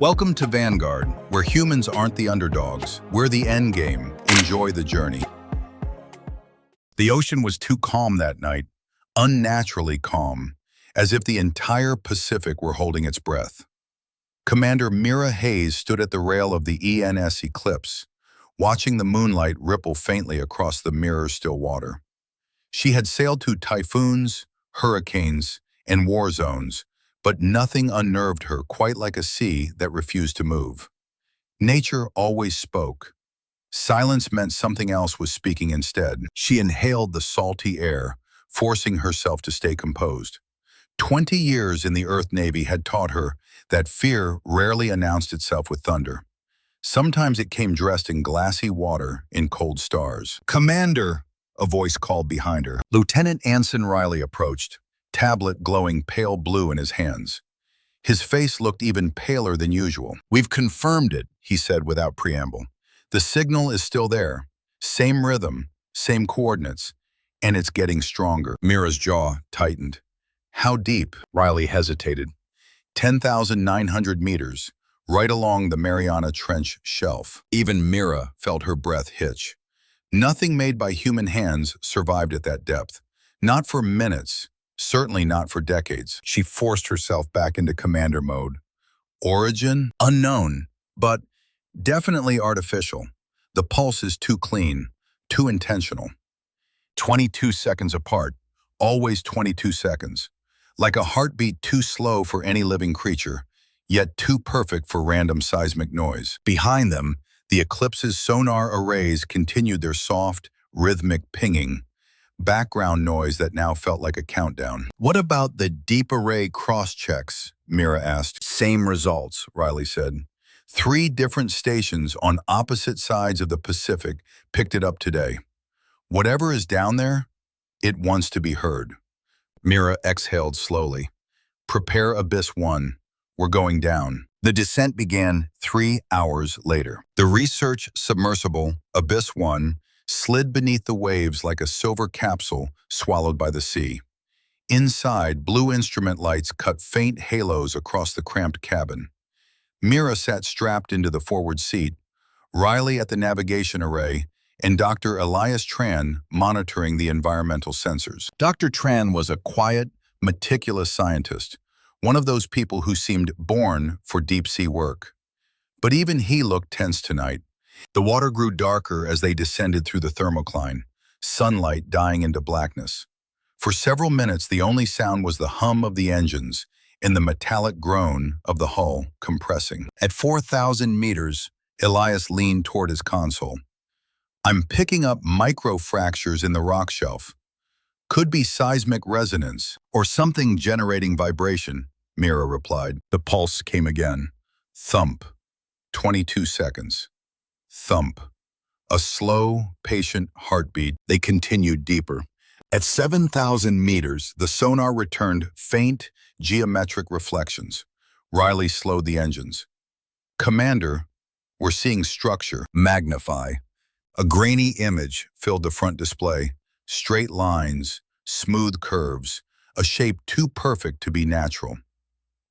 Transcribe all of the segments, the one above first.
Welcome to Vanguard, where humans aren't the underdogs. We're the endgame. Enjoy the journey. The ocean was too calm that night, unnaturally calm, as if the entire Pacific were holding its breath. Commander Mira Hayes stood at the rail of the ENS Eclipse, watching the moonlight ripple faintly across the mirror-still water. She had sailed through typhoons, hurricanes, and war zones, but nothing unnerved her quite like a sea that refused to move. Nature always spoke. Silence meant something else was speaking instead. She inhaled the salty air, forcing herself to stay composed. 20 years in the Earth Navy had taught her that fear rarely announced itself with thunder. Sometimes it came dressed in glassy water in cold stars. "Commander!" a voice called behind her. Lieutenant Anson Riley approached, tablet glowing pale blue in his hands. His face looked even paler than usual. "We've confirmed it," he said without preamble. "The signal is still there. Same rhythm, same coordinates, and it's getting stronger." Mira's jaw tightened. "How deep?" Riley hesitated. 10,900 meters, right along the Mariana Trench shelf. Even Mira felt her breath hitch. Nothing made by human hands survived at that depth. Not for minutes, certainly not for decades. She forced herself back into commander mode. Origin? Unknown, but definitely artificial. The pulse is too clean, too intentional. 22 seconds apart, always 22 seconds. Like a heartbeat too slow for any living creature, yet too perfect for random seismic noise. Behind them, the Eclipse's sonar arrays continued their soft, rhythmic pinging, background noise that now felt like a countdown. "What about the deep array cross-checks?" Mira asked. "Same results," Riley said. 3 different stations on opposite sides of the Pacific picked it up today. Whatever is down there, it wants to be heard. Mira exhaled slowly. "Prepare Abyss 1. We're going down." The descent began 3 hours later. The research submersible, Abyss 1, slid beneath the waves like a silver capsule swallowed by the sea. Inside, blue instrument lights cut faint halos across the cramped cabin. Mira sat strapped into the forward seat, Riley at the navigation array, and Dr. Elias Tran monitoring the environmental sensors. Dr. Tran was a quiet, meticulous scientist, one of those people who seemed born for deep-sea work. But even he looked tense tonight. The water grew darker as they descended through the thermocline, sunlight dying into blackness. For several minutes, the only sound was the hum of the engines and the metallic groan of the hull compressing. At 4,000 meters, Elias leaned toward his console. "I'm picking up microfractures in the rock shelf. Could be seismic resonance or something generating vibration," Mira replied. The pulse came again. Thump. 22 seconds. Thump. A slow, patient heartbeat. They continued deeper. At 7,000 meters, the sonar returned faint, geometric reflections. Riley slowed the engines. "Commander, we're seeing structure. Magnify." A grainy image filled the front display. Straight lines, smooth curves, a shape too perfect to be natural.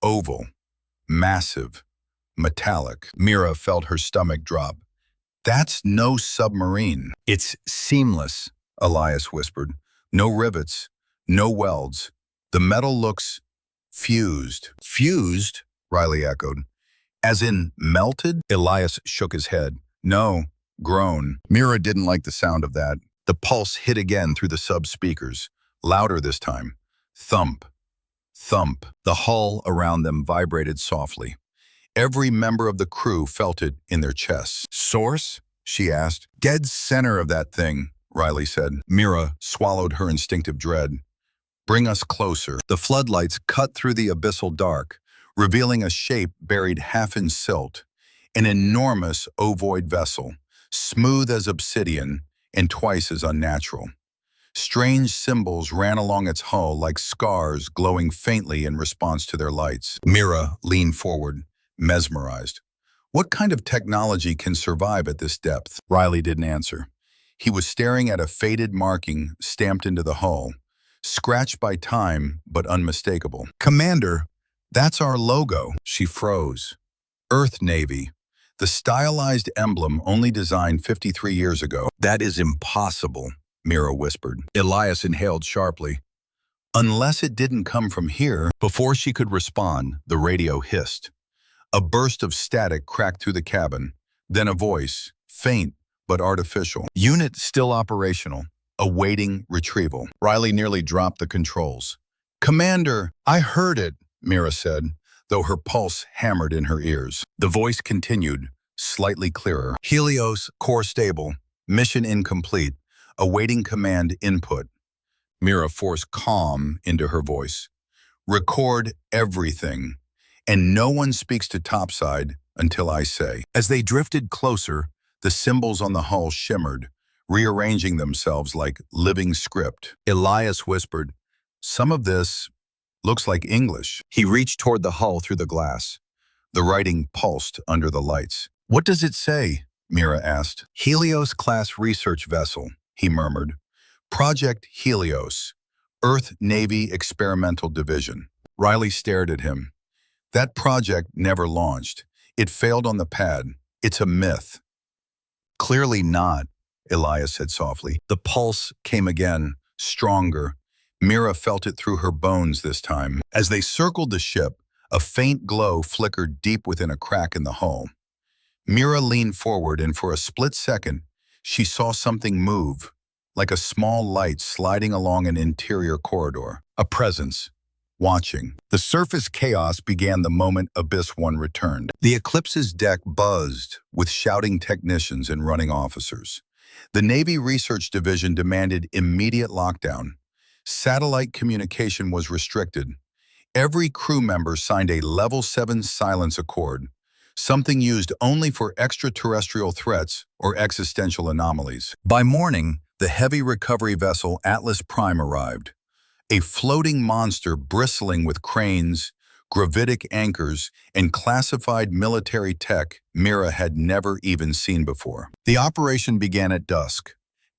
Oval, massive, metallic. Mira felt her stomach drop. "That's no submarine." "It's seamless," Elias whispered. "No rivets, no welds. The metal looks fused." "Fused?" Riley echoed. "As in melted?" Elias shook his head. "No, grown." Mira didn't like the sound of that. The pulse hit again through the sub-speakers, louder this time. Thump, thump. The hull around them vibrated softly. Every member of the crew felt it in their chests. "Source?" she asked. "Dead center of that thing," Riley said. Mira swallowed her instinctive dread. "Bring us closer." The floodlights cut through the abyssal dark, revealing a shape buried half in silt, an enormous ovoid vessel, smooth as obsidian and twice as unnatural. Strange symbols ran along its hull like scars glowing faintly in response to their lights. Mira leaned forward, mesmerized. What kind of technology can survive at this depth? Riley didn't answer. He was staring at a faded marking stamped into the hull, scratched by time but unmistakable. "Commander, that's our logo." She froze. Earth Navy, the stylized emblem only designed 53 years ago. That is impossible, Mira whispered. Elias inhaled sharply. Unless it didn't come from here. Before she could respond, the radio hissed. A burst of static cracked through the cabin, then a voice, faint but artificial. Unit still operational, awaiting retrieval. Riley nearly dropped the controls. Commander, I heard it, Mira said, though her pulse hammered in her ears. The voice continued, slightly clearer. Helios, core stable, mission incomplete, awaiting command input. Mira forced calm into her voice. Record everything, and no one speaks to topside until I say. As they drifted closer, the symbols on the hull shimmered, rearranging themselves like living script. Elias whispered, some of this looks like English. He reached toward the hull through the glass. The writing pulsed under the lights. What does it say? Mira asked. Helios-class research vessel, he murmured. Project Helios, Earth Navy Experimental Division. Riley stared at him. That project never launched. It failed on the pad. It's a myth. Clearly not, Elias said softly. The pulse came again, stronger. Mira felt it through her bones this time. As they circled the ship, a faint glow flickered deep within a crack in the hull. Mira leaned forward, and for a split second, she saw something move, like a small light sliding along an interior corridor. A presence, watching. The surface chaos began the moment Abyss 1 returned. The Eclipse's deck buzzed with shouting technicians and running officers. The Navy Research Division demanded immediate lockdown. Satellite communication was restricted. Every crew member signed a Level 7 silence accord, something used only for extraterrestrial threats or existential anomalies. By morning, the heavy recovery vessel Atlas Prime arrived, a floating monster bristling with cranes, gravitic anchors, and classified military tech Mira had never even seen before. The operation began at dusk.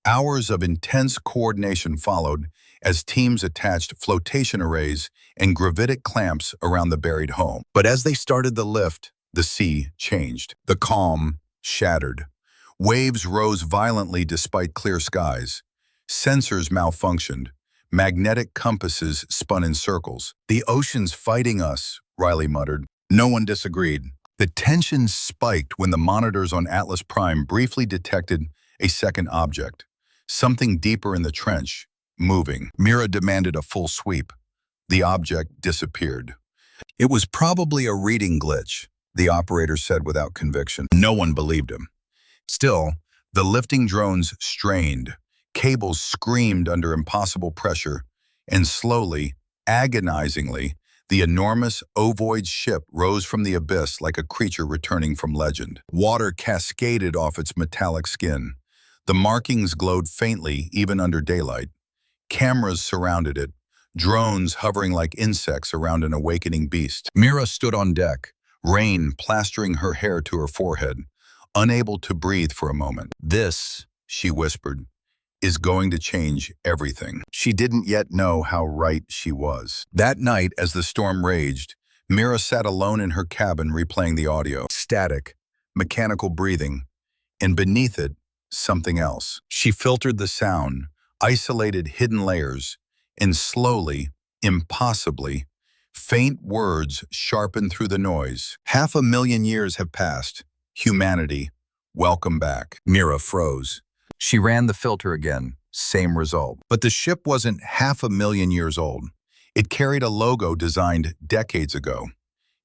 Hours of intense coordination followed as teams attached flotation arrays and gravitic clamps around the buried hull. But as they started the lift, the sea changed. The calm shattered. Waves rose violently despite clear skies. Sensors malfunctioned. Magnetic compasses spun in circles. The ocean's fighting us, Riley muttered. No one disagreed. The tension spiked when the monitors on Atlas Prime briefly detected a second object. Something deeper in the trench, moving. Mira demanded a full sweep. The object disappeared. It was probably a reading glitch, the operator said without conviction. No one believed him. Still, the lifting drones strained. Cables screamed under impossible pressure, and slowly, agonizingly, the enormous ovoid ship rose from the abyss like a creature returning from legend. Water cascaded off its metallic skin. The markings glowed faintly even under daylight. Cameras surrounded it, drones hovering like insects around an awakening beast. Mira stood on deck, rain plastering her hair to her forehead, unable to breathe for a moment. This, she whispered, is going to change everything. She didn't yet know how right she was. That night, as the storm raged, Mira sat alone in her cabin replaying the audio. Static, mechanical breathing, and beneath it, something else. She filtered the sound, isolated hidden layers, and slowly, impossibly, faint words sharpened through the noise. 500,000 years have passed. Humanity, welcome back. Mira froze. She ran the filter again, same result. But the ship wasn't 500,000 years old. It carried a logo designed decades ago.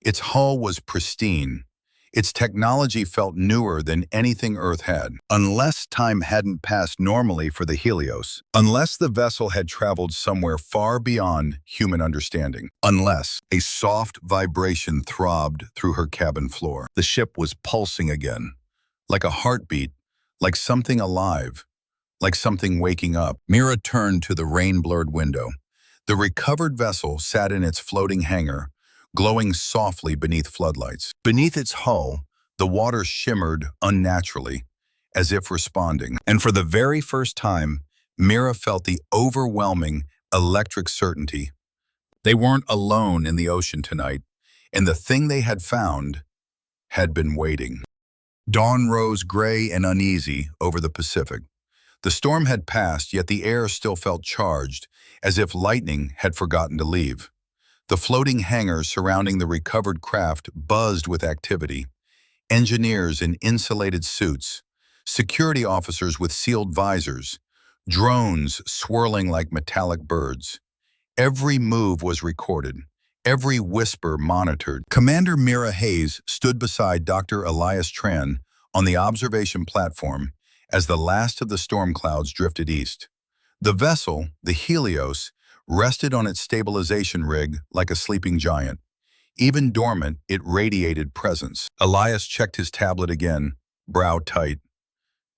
Its hull was pristine. Its technology felt newer than anything Earth had. Unless time hadn't passed normally for the Helios. Unless the vessel had traveled somewhere far beyond human understanding. Unless a soft vibration throbbed through her cabin floor. The ship was pulsing again, like a heartbeat, like something alive, like something waking up. Mira turned to the rain-blurred window. The recovered vessel sat in its floating hangar, glowing softly beneath floodlights. Beneath its hull, the water shimmered unnaturally, as if responding. And for the very first time, Mira felt the overwhelming electric certainty. They weren't alone in the ocean tonight, and the thing they had found had been waiting. Dawn rose gray and uneasy over the Pacific. The storm had passed, yet the air still felt charged, as if lightning had forgotten to leave. The floating hangars surrounding the recovered craft buzzed with activity. Engineers in insulated suits, security officers with sealed visors, drones swirling like metallic birds. Every move was recorded, every whisper monitored. Commander Mira Hayes stood beside Dr. Elias Tran on the observation platform as the last of the storm clouds drifted east. The vessel, the Helios, rested on its stabilization rig like a sleeping giant. Even dormant, it radiated presence. Elias checked his tablet again, brow tight.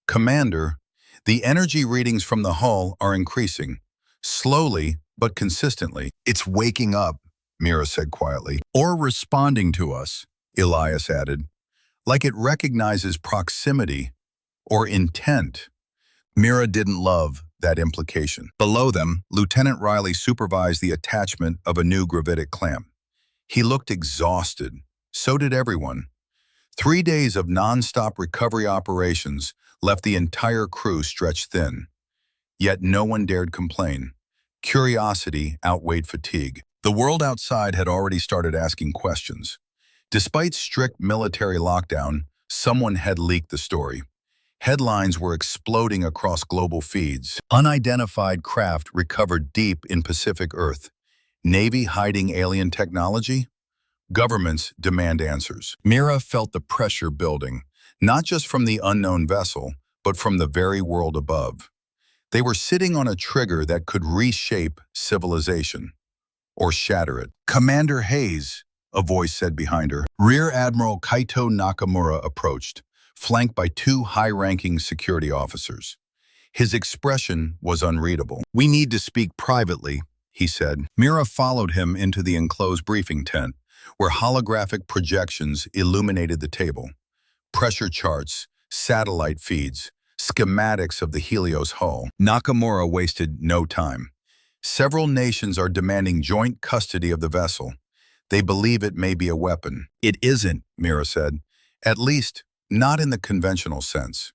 Commander, the energy readings from the hull are increasing, slowly but consistently. It's waking up, Mira said quietly. Or responding to us, Elias added, like it recognizes proximity or intent. Mira didn't love that implication. Below them, Lieutenant Riley supervised the attachment of a new gravitic clamp. He looked exhausted. So did everyone. 3 days of non-stop recovery operations left the entire crew stretched thin. Yet no one dared complain. Curiosity outweighed fatigue. The world outside had already started asking questions. Despite strict military lockdown, someone had leaked the story. Headlines were exploding across global feeds. Unidentified craft recovered deep in Pacific Earth. Navy hiding alien technology? Governments demand answers. Mira felt the pressure building, not just from the unknown vessel, but from the very world above. They were sitting on a trigger that could reshape civilization or shatter it. Commander Hayes, a voice said behind her. Rear Admiral Kaito Nakamura approached, flanked by 2 high-ranking security officers. His expression was unreadable. We need to speak privately, he said. Mira followed him into the enclosed briefing tent, where holographic projections illuminated the table. Pressure charts, satellite feeds, schematics of the Helios hull. Nakamura wasted no time. Several nations are demanding joint custody of the vessel. They believe it may be a weapon. It isn't, Mira said. At least, not in the conventional sense.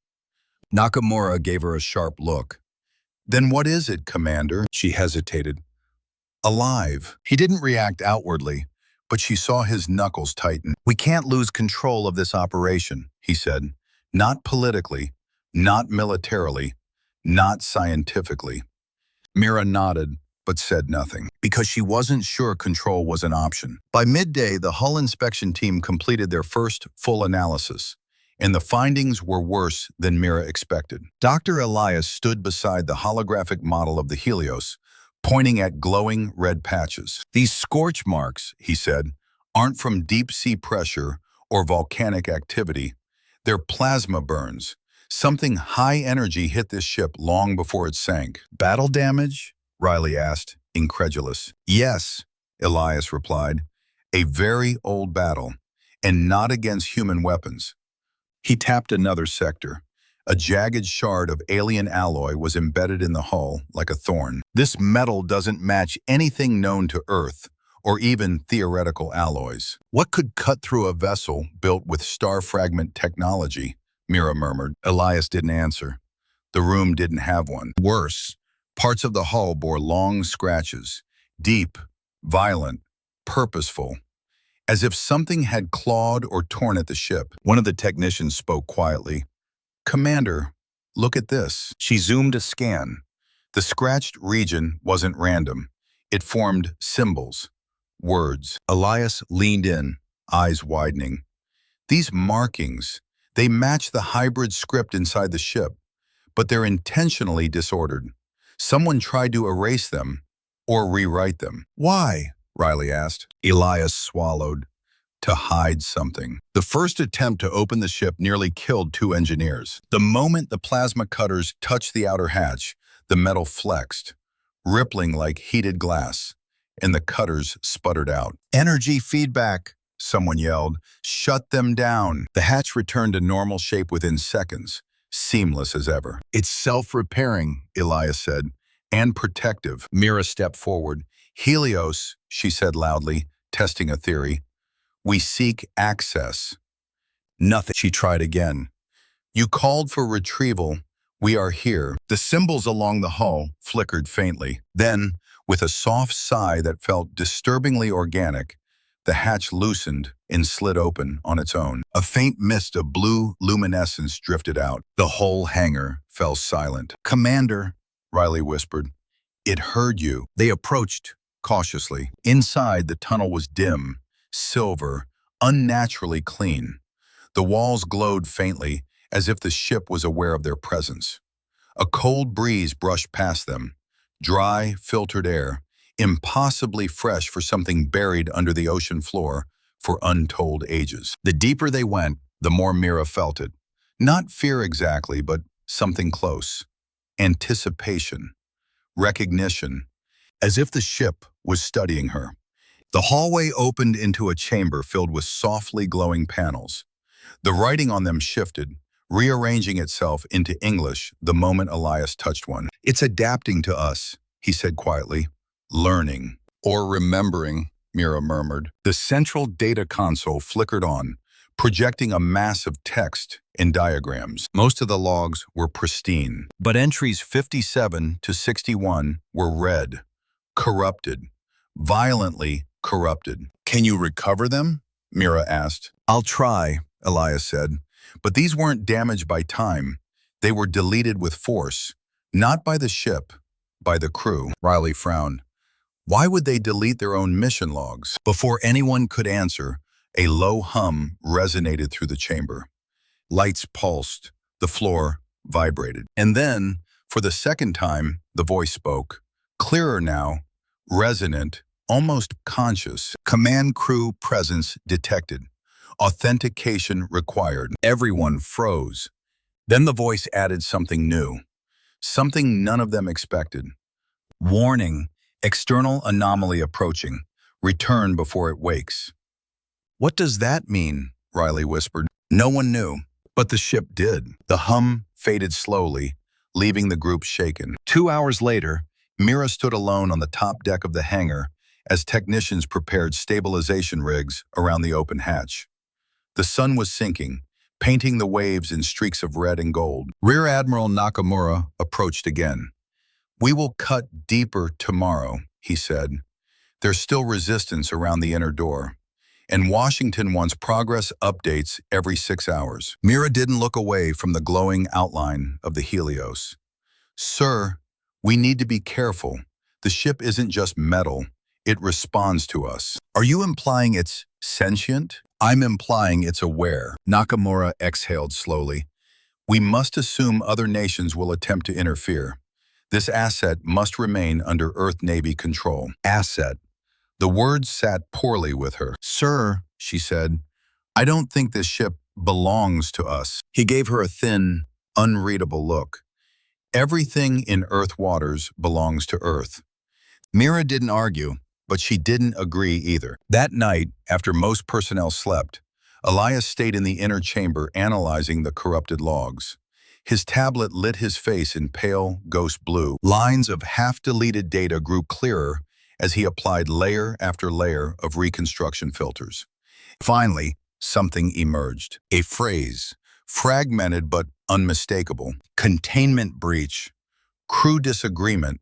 Nakamura gave her a sharp look. Then what is it, Commander? She hesitated. Alive. He didn't react outwardly, but she saw his knuckles tighten. We can't lose control of this operation, he said. Not politically, not militarily, not scientifically. Mira nodded, but said nothing, because she wasn't sure control was an option. By midday, the hull inspection team completed their first full analysis, and the findings were worse than Mira expected. Dr. Elias stood beside the holographic model of the Helios, pointing at glowing red patches. These scorch marks, he said, aren't from deep-sea pressure or volcanic activity. They're plasma burns. Something high energy hit this ship long before it sank. Battle damage? Riley asked, incredulous. Yes, Elias replied. A very old battle, and not against human weapons. He tapped another sector. A jagged shard of alien alloy was embedded in the hull like a thorn. This metal doesn't match anything known to Earth, or even theoretical alloys. What could cut through a vessel built with star fragment technology? Mira murmured. Elias didn't answer. The room didn't have one. Worse, parts of the hull bore long scratches, deep, violent, purposeful, as if something had clawed or torn at the ship. One of the technicians spoke quietly. Commander, look at this. She zoomed a scan. The scratched region wasn't random. It formed symbols, words. Elias leaned in, eyes widening. These markings, they match the hybrid script inside the ship, but they're intentionally disordered. Someone tried to erase them or rewrite them. Why? Riley asked. Elias swallowed. To hide something. The first attempt to open the ship nearly killed 2 engineers. The moment the plasma cutters touched the outer hatch, the metal flexed, rippling like heated glass, and the cutters sputtered out. Energy feedback, someone yelled. Shut them down. The hatch returned to normal shape within seconds, seamless as ever. It's self-repairing, Elias said, and protective. Mira stepped forward. Helios, she said loudly, testing a theory. We seek access. Nothing. She tried again. You called for retrieval. We are here. The symbols along the hull flickered faintly. Then, with a soft sigh that felt disturbingly organic, the hatch loosened and slid open on its own. A faint mist of blue luminescence drifted out. The whole hangar fell silent. "Commander," Riley whispered, "it heard you." They approached cautiously. Inside, the tunnel was dim, silver, unnaturally clean. The walls glowed faintly, as if the ship was aware of their presence. A cold breeze brushed past them, dry, filtered air, impossibly fresh for something buried under the ocean floor for untold ages. The deeper they went, the more Mira felt it. Not fear exactly, but something close. Anticipation, recognition, as if the ship was studying her. The hallway opened into a chamber filled with softly glowing panels. The writing on them shifted, rearranging itself into English the moment Elias touched one. "It's adapting to us," he said quietly. "Learning." "Or remembering," Mira murmured. The central data console flickered on, projecting a mass of text and diagrams. Most of the logs were pristine, but entries 57 to 61 were red, corrupted, violently corrupted. "Can you recover them?" Mira asked. "I'll try," Elias said. But these weren't damaged by time. They were deleted with force, not by the ship, by the crew. Riley frowned. Why would they delete their own mission logs? Before anyone could answer, a low hum resonated through the chamber. Lights pulsed, the floor vibrated. And then, for the second time, the voice spoke. Clearer now, resonant, almost conscious. "Command crew presence detected. Authentication required." Everyone froze. Then the voice added something new, something none of them expected. "Warning, external anomaly approaching. Return before it wakes." "What does that mean?" Riley whispered. No one knew, but the ship did. The hum faded slowly, leaving the group shaken. 2 hours later, Mira stood alone on the top deck of the hangar as technicians prepared stabilization rigs around the open hatch. The sun was sinking, painting the waves in streaks of red and gold. Rear Admiral Nakamura approached again. "We will cut deeper tomorrow," he said. "There's still resistance around the inner door, and Washington wants progress updates every 6 hours." Mira didn't look away from the glowing outline of the Helios. "Sir, we need to be careful. The ship isn't just metal. It responds to us." "Are you implying it's sentient?" "I'm implying it's aware." Nakamura exhaled slowly. "We must assume other nations will attempt to interfere. This asset must remain under Earth Navy control." Asset. The words sat poorly with her. "Sir," she said, "I don't think this ship belongs to us." He gave her a thin, unreadable look. "Everything in Earth waters belongs to Earth." Mira didn't argue, but she didn't agree either. That night, after most personnel slept, Elias stayed in the inner chamber analyzing the corrupted logs. His tablet lit his face in pale, ghost blue. Lines of half-deleted data grew clearer as he applied layer after layer of reconstruction filters. Finally, something emerged. A phrase, fragmented but unmistakable. "Containment breach. Crew disagreement.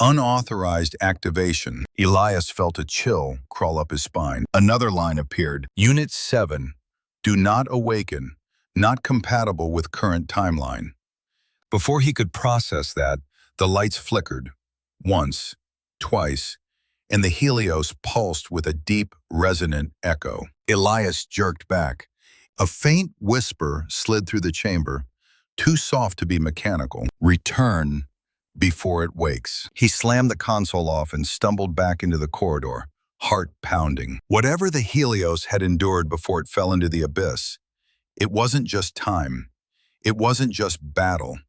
Unauthorized activation." Elias felt a chill crawl up his spine. Another line appeared. "Unit 7. Do not awaken. Not compatible with current timeline." Before he could process that, the lights flickered. Once, twice, and the Helios pulsed with a deep, resonant echo. Elias jerked back. A faint whisper slid through the chamber, too soft to be mechanical. "Return before it wakes." He slammed the console off and stumbled back into the corridor, heart pounding. Whatever the Helios had endured before it fell into the abyss, it wasn't just time. It wasn't just battle.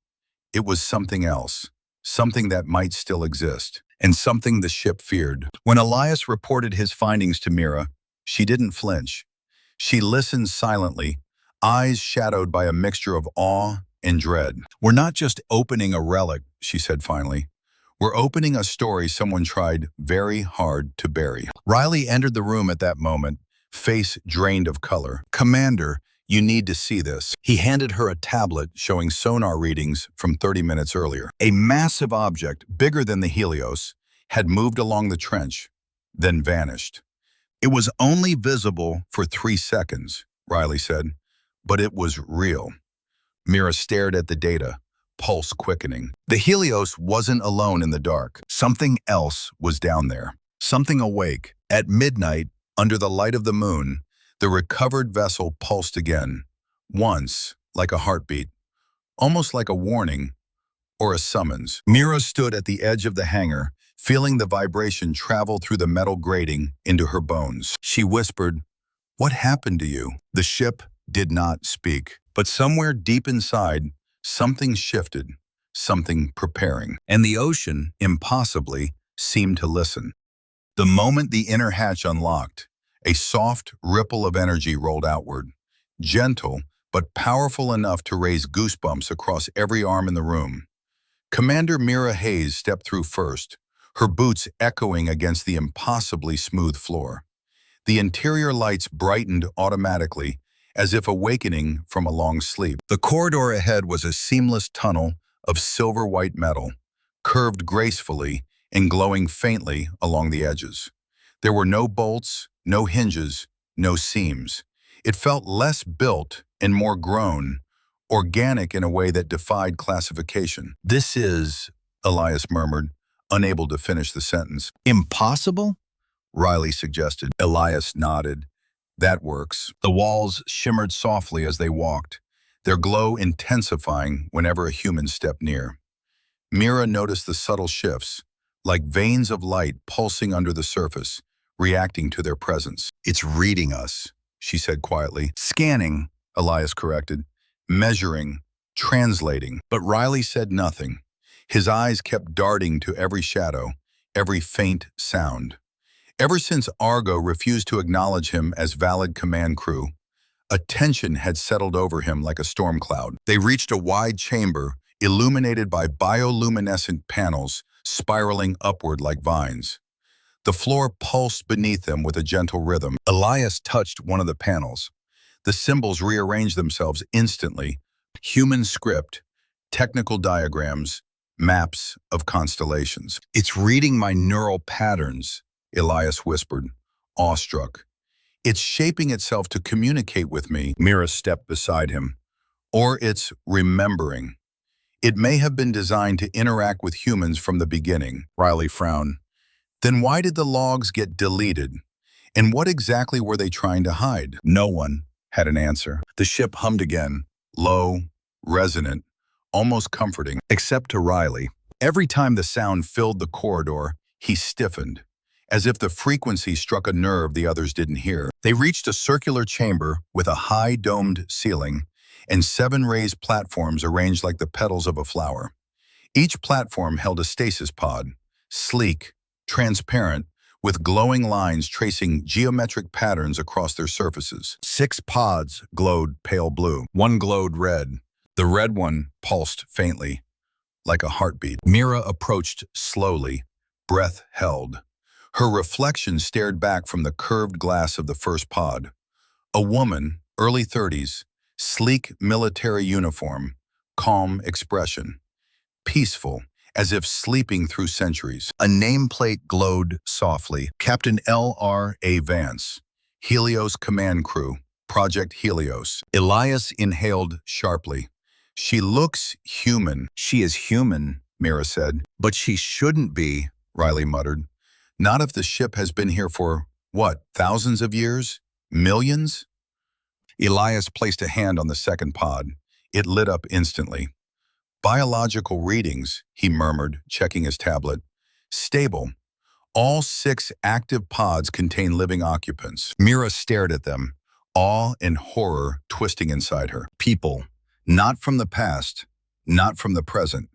It was something else, something that might still exist, and something the ship feared. When Elias reported his findings to Mira, she didn't flinch. She listened silently, eyes shadowed by a mixture of awe and dread. "We're not just opening a relic," she said finally. "We're opening a story someone tried very hard to bury." Riley entered the room at that moment, face drained of color. "Commander, You need to see this. He handed her a tablet showing sonar readings from 30 minutes earlier. A massive object, bigger than the Helios, had moved along the trench, then vanished. It was only visible for 3 seconds, Riley said, but it was real. Mira stared at the data, pulse quickening. The Helios wasn't alone in the dark. Something else was down there. Something awake. At midnight, under the light of the moon, the recovered vessel pulsed again. Once, like a heartbeat. Almost like a warning or a summons. Mira stood at the edge of the hangar, feeling the vibration travel through the metal grating into her bones. She whispered, "What happened to you?" The ship did not speak. But somewhere deep inside, something shifted, something preparing. And the ocean, impossibly, seemed to listen. The moment the inner hatch unlocked, a soft ripple of energy rolled outward, gentle but powerful enough to raise goosebumps across every arm in the room. Commander Mira Hayes stepped through first, her boots echoing against the impossibly smooth floor. The interior lights brightened automatically, as if awakening from a long sleep. The corridor ahead was a seamless tunnel of silver-white metal, curved gracefully and glowing faintly along the edges. There were no bolts, no hinges, no seams. It felt less built and more grown, organic in a way that defied classification. "This is," Elias murmured, unable to finish the sentence. "Impossible?" Riley suggested. Elias nodded. "That works." The walls shimmered softly as they walked, their glow intensifying whenever a human stepped near. Mira noticed the subtle shifts, like veins of light pulsing under the surface, reacting to their presence. "It's reading us," she said quietly. "Scanning," Elias corrected. "Measuring, translating." But Riley said nothing. His eyes kept darting to every shadow, every faint sound. Ever since Argo refused to acknowledge him as valid command crew, a tension had settled over him like a storm cloud. They reached a wide chamber, illuminated by bioluminescent panels spiraling upward like vines. The floor pulsed beneath them with a gentle rhythm. Elias touched one of the panels. The symbols rearranged themselves instantly. Human script, technical diagrams, maps of constellations. "It's reading my neural patterns," Elias whispered, awestruck. "It's shaping itself to communicate with me." Mira stepped beside him. "Or it's remembering. It may have been designed to interact with humans from the beginning." Riley frowned. "Then why did the logs get deleted? And what exactly were they trying to hide?" No one had an answer. The ship hummed again, low, resonant, almost comforting, except to Riley. Every time the sound filled the corridor, he stiffened, as if the frequency struck a nerve the others didn't hear. They reached a circular chamber with a high domed ceiling and 7 raised platforms arranged like the petals of a flower. Each platform held a stasis pod, sleek, transparent, with glowing lines tracing geometric patterns across their surfaces. 6 pods glowed pale blue. One glowed red. The red one pulsed faintly, like a heartbeat. Mira approached slowly, breath held. Her reflection stared back from the curved glass of the first pod. A woman, early 30s, sleek military uniform, calm expression. Peaceful, as if sleeping through centuries. A nameplate glowed softly. "Captain L.R.A. Vance, Helios Command Crew, Project Helios." Elias inhaled sharply. "She looks human." "She is human," Mira said. "But she shouldn't be," Riley muttered. "Not if the ship has been here for, what, thousands of years? Millions?" Elias placed a hand on the second pod. It lit up instantly. "Biological readings," he murmured, checking his tablet. "Stable. All 6 active pods contain living occupants." Mira stared at them, awe and horror twisting inside her. People, not from the past, not from the present.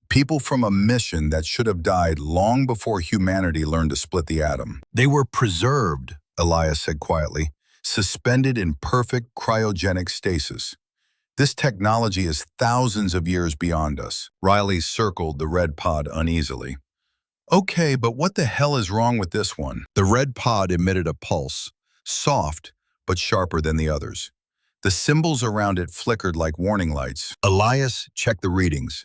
People from a mission that should have died long before humanity learned to split the atom. "They were preserved," Elias said quietly, "suspended in perfect cryogenic stasis. This technology is thousands of years beyond us." Riley circled the red pod uneasily. "Okay, but what the hell is wrong with this one?" The red pod emitted a pulse, soft but sharper than the others. The symbols around it flickered like warning lights. Elias checked the readings,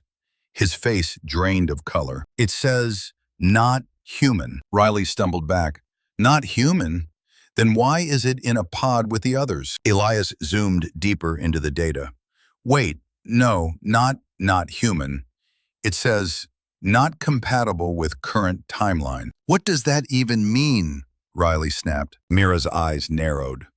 his face drained of color. It says, "Not human." Riley stumbled back. "Not human? Then why is it in a pod with the others?" Elias zoomed deeper into the data. "Wait, no, not human. It says, not compatible with current timeline." "What does that even mean?" Riley snapped. Mira's eyes narrowed.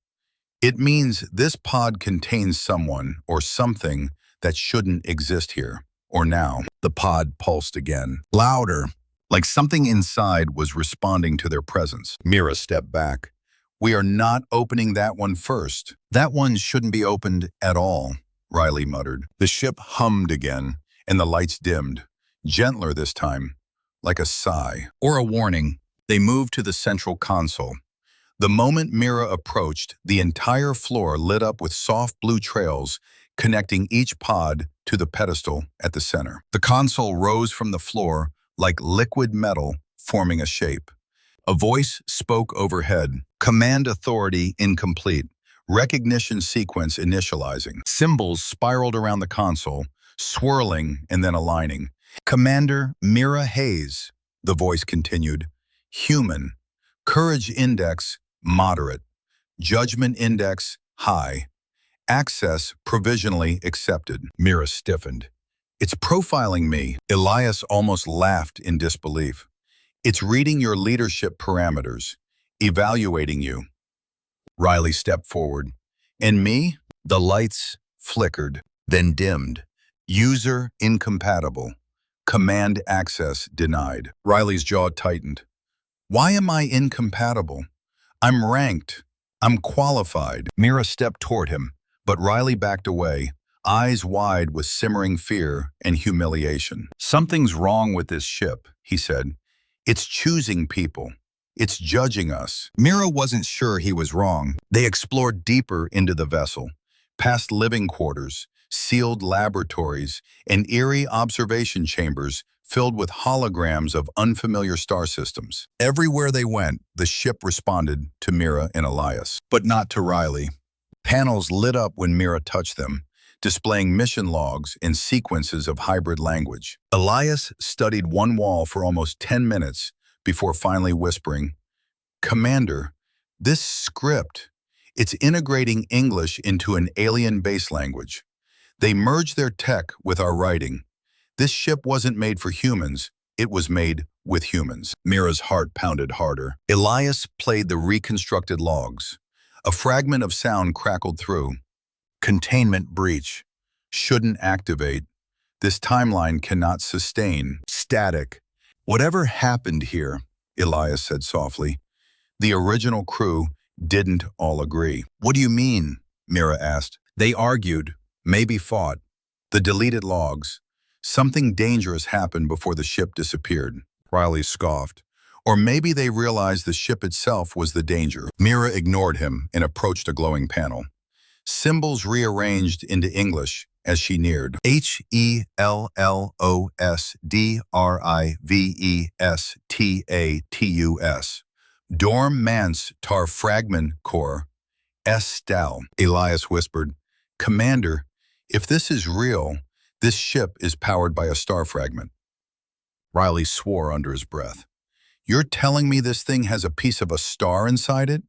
"It means this pod contains someone or something that shouldn't exist here, or now." The pod pulsed again, louder, like something inside was responding to their presence. Mira stepped back. "We are not opening that one first. That one shouldn't be opened at all," Riley muttered. The ship hummed again, and the lights dimmed, gentler this time, like a sigh or a warning. They moved to the central console. The moment Mira approached, the entire floor lit up with soft blue trails connecting each pod to the pedestal at the center. The console rose from the floor like liquid metal forming a shape. A voice spoke overhead. "Command authority incomplete. Recognition sequence initializing." Symbols spiraled around the console, swirling and then aligning. "Commander Mira Hayes," the voice continued. "Human. Courage index moderate. Judgment index high. Access provisionally accepted." Mira stiffened. "It's profiling me." Elias almost laughed in disbelief. "It's reading your leadership parameters, evaluating you." Riley stepped forward. "And me?" The lights flickered, then dimmed. "User incompatible. Command access denied." Riley's jaw tightened. "Why am I incompatible? I'm ranked. I'm qualified." Mira stepped toward him, but Riley backed away, eyes wide with simmering fear and humiliation. "Something's wrong with this ship," he said. "It's choosing people. It's judging us." Mira wasn't sure he was wrong. They explored deeper into the vessel, past living quarters, sealed laboratories, and eerie observation chambers filled with holograms of unfamiliar star systems. Everywhere they went, the ship responded to Mira and Elias, but not to Riley. Panels lit up when Mira touched them, displaying mission logs and sequences of hybrid language. Elias studied one wall for almost 10 minutes before finally whispering, "Commander, this script, it's integrating English into an alien base language. They merged their tech with our writing. This ship wasn't made for humans, it was made with humans." Mira's heart pounded harder. Elias played the reconstructed logs. A fragment of sound crackled through. "Containment breach. Shouldn't activate. This timeline cannot sustain. Static." "Whatever happened here," Elias said softly. "The original crew didn't all agree." "What do you mean?" Mira asked. "They argued, maybe fought. The deleted logs. Something dangerous happened before the ship disappeared." Riley scoffed. "Or maybe they realized the ship itself was the danger." Mira ignored him and approached a glowing panel. Symbols rearranged into English as she neared. HELLOSDRIVESTATUS. Dorm Mance Tar Fragment Core. Estal. Elias whispered, "Commander, if this is real, this ship is powered by a star fragment." Riley swore under his breath. "You're telling me this thing has a piece of a star inside it?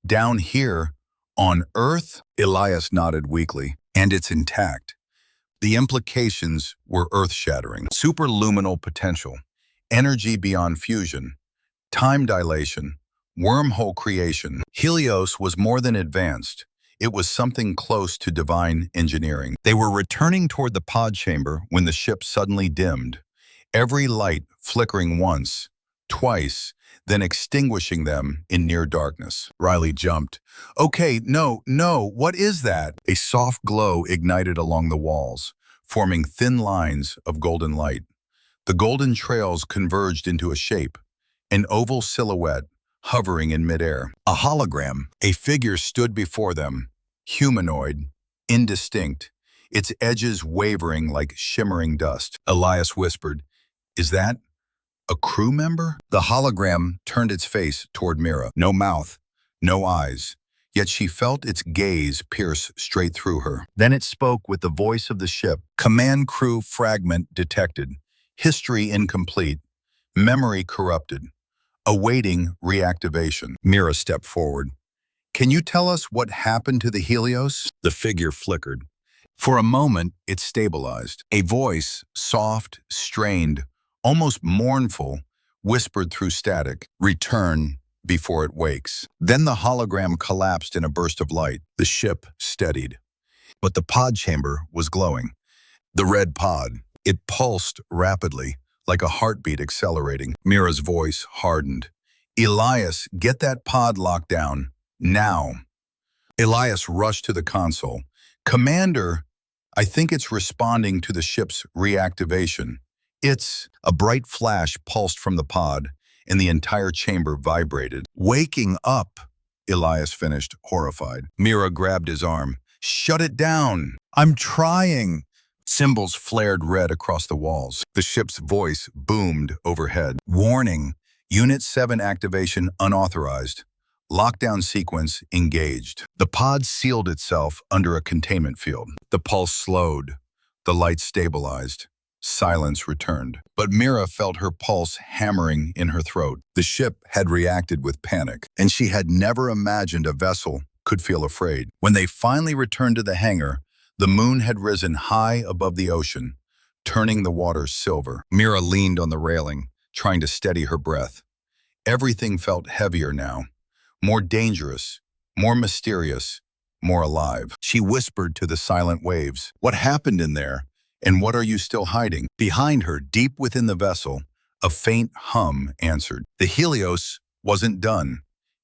Down here, on Earth?" Elias nodded weakly. "And it's intact." The implications were earth-shattering. Superluminal potential, energy beyond fusion, time dilation, wormhole creation. Helios was more than advanced. It was something close to divine engineering. They were returning toward the pod chamber when the ship suddenly dimmed, every light flickering once, twice, then extinguishing them in near darkness. Riley jumped. "Okay, no, what is that?" A soft glow ignited along the walls, forming thin lines of golden light. The golden trails converged into a shape, an oval silhouette hovering in midair. A hologram. A figure stood before them, humanoid, indistinct, its edges wavering like shimmering dust. Elias whispered, "Is that a crew member?" The hologram turned its face toward Mira. No mouth, no eyes, yet she felt its gaze pierce straight through her. Then it spoke with the voice of the ship. Command crew fragment detected. History incomplete. Memory corrupted. Awaiting reactivation. Mira stepped forward. Can you tell us what happened to the Helios? The figure flickered. For a moment, it stabilized. A voice, soft, strained, almost mournful, whispered through static, "Return before it wakes." Then the hologram collapsed in a burst of light. The ship steadied. But the pod chamber was glowing. The red pod. It pulsed rapidly, like a heartbeat accelerating. Mira's voice hardened. "Elias, get that pod locked down. Now." Elias rushed to the console. "Commander, I think it's responding to the ship's reactivation. It's..." A bright flash pulsed from the pod, and the entire chamber vibrated. "Waking up," Elias finished, horrified. Mira grabbed his arm. "Shut it down. I'm trying." Symbols flared red across the walls. The ship's voice boomed overhead. "Warning, Unit 7 activation unauthorized. Lockdown sequence engaged." The pod sealed itself under a containment field. The pulse slowed. The light stabilized. Silence returned. But Mira felt her pulse hammering in her throat. The ship had reacted with panic, and she had never imagined a vessel could feel afraid. When they finally returned to the hangar, the moon had risen high above the ocean, turning the water silver. Mira leaned on the railing, trying to steady her breath. Everything felt heavier now. More dangerous, more mysterious, more alive. She whispered to the silent waves, "What happened in there? And what are you still hiding?" Behind her, deep within the vessel, a faint hum answered. The Helios wasn't done.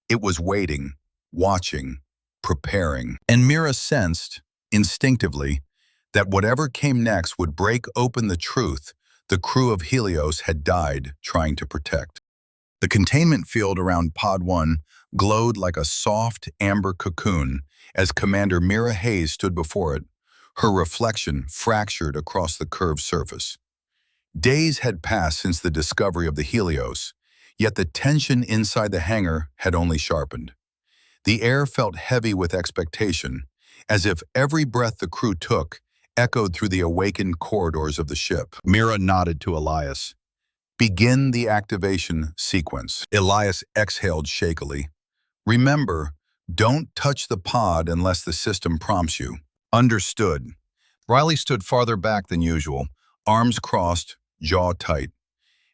It was waiting, watching, preparing. And Mira sensed, instinctively, that whatever came next would break open the truth the crew of Helios had died trying to protect. The containment field around Pod 1 glowed like a soft, amber cocoon as Commander Mira Hayes stood before it, her reflection fractured across the curved surface. Days had passed since the discovery of the Helios, yet the tension inside the hangar had only sharpened. The air felt heavy with expectation, as if every breath the crew took echoed through the awakened corridors of the ship. Mira nodded to Elias. "Begin the activation sequence." Elias exhaled shakily. "Remember, don't touch the pod unless the system prompts you." "Understood." Riley stood farther back than usual, arms crossed, jaw tight.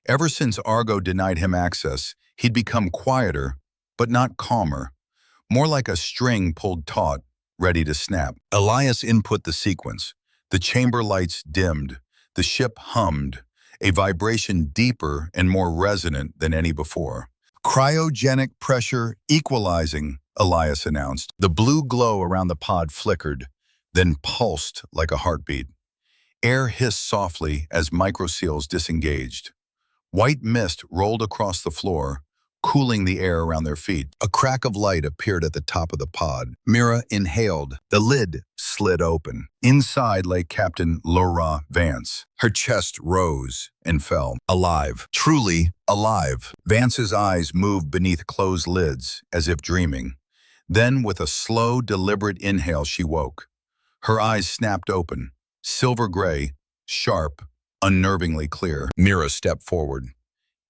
Ever since Argo denied him access, he'd become quieter, but not calmer, more like a string pulled taut, ready to snap. Elias input the sequence. The chamber lights dimmed. The ship hummed, a vibration deeper and more resonant than any before. "Cryogenic pressure equalizing," Elias announced. The blue glow around the pod flickered, then pulsed like a heartbeat. Air hissed softly as microseals disengaged. White mist rolled across the floor, cooling the air around their feet. A crack of light appeared at the top of the pod. Mira inhaled. The lid slid open. Inside lay Captain Laura Vance. Her chest rose and fell. Alive. Truly alive. Vance's eyes moved beneath closed lids, as if dreaming. Then, with a slow, deliberate inhale, she woke. Her eyes snapped open, silver gray, sharp, unnervingly clear. Mira stepped forward.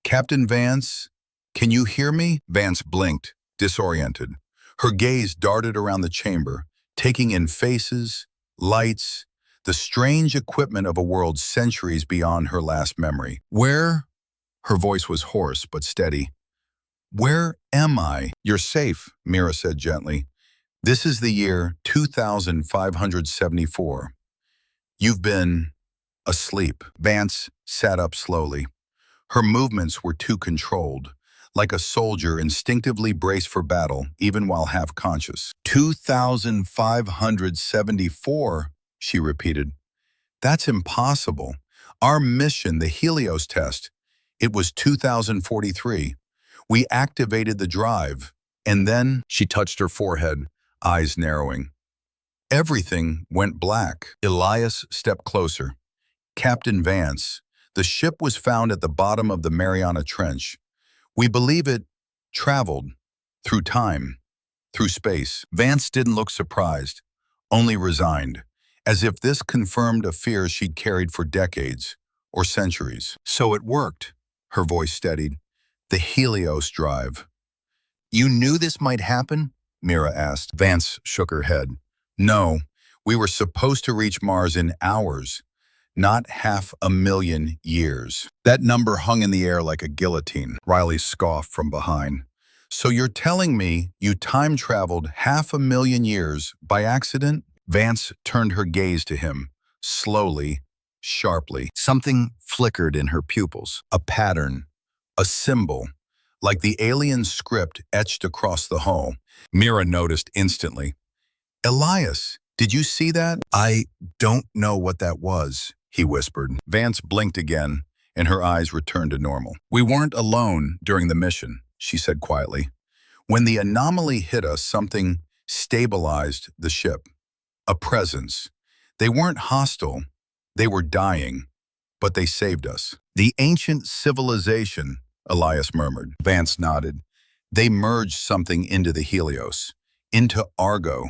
"Captain Vance, can you hear me?" Vance blinked, disoriented. Her gaze darted around the chamber, taking in faces, lights, the strange equipment of a world centuries beyond her last memory. "Where?" Her voice was hoarse but steady. "Where am I?" "You're safe," Mira said gently. "This is the year 2574. You've been asleep." Vance sat up slowly. Her movements were too controlled, like a soldier instinctively braced for battle, even while half-conscious. 2574, she repeated. "That's impossible. Our mission, the Helios test, it was 2043. We activated the drive, and then..." She touched her forehead, eyes narrowing. "Everything went black." Elias stepped closer. "Captain Vance, the ship was found at the bottom of the Mariana Trench. We believe it traveled through time." through space. Vance didn't look surprised, only resigned, as if this confirmed a fear she'd carried for decades or centuries. So it worked, her voice steadied. The Helios drive. You knew this might happen? Mira asked. Vance shook her head. No, we were supposed to reach Mars in hours, not 500,000 years. That number hung in the air like a guillotine. Riley scoffed from behind. So you're telling me you time-traveled 500,000 years by accident? Vance turned her gaze to him, slowly, sharply. Something flickered in her pupils. A pattern, a symbol, like the alien script etched across the hull. Mira noticed instantly. Elias, did you see that? I don't know what that was, he whispered. Vance blinked again, and her eyes returned to normal. We weren't alone during the mission, she said quietly. When the anomaly hit us, something stabilized the ship. A presence. They weren't hostile. They were dying, but they saved us. The ancient civilization, Elias murmured. Vance nodded. They merged something into the Helios, into Argo,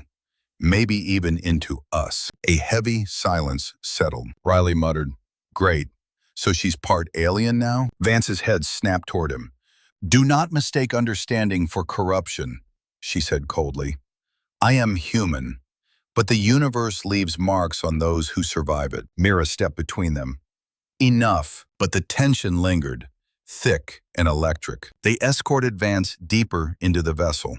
maybe even into us. A heavy silence settled. Riley muttered, Great. So she's part alien now? Vance's head snapped toward him. Do not mistake understanding for corruption, she said coldly. I am human, but the universe leaves marks on those who survive it. Mira stepped between them. Enough, but the tension lingered, thick and electric. They escorted Vance deeper into the vessel,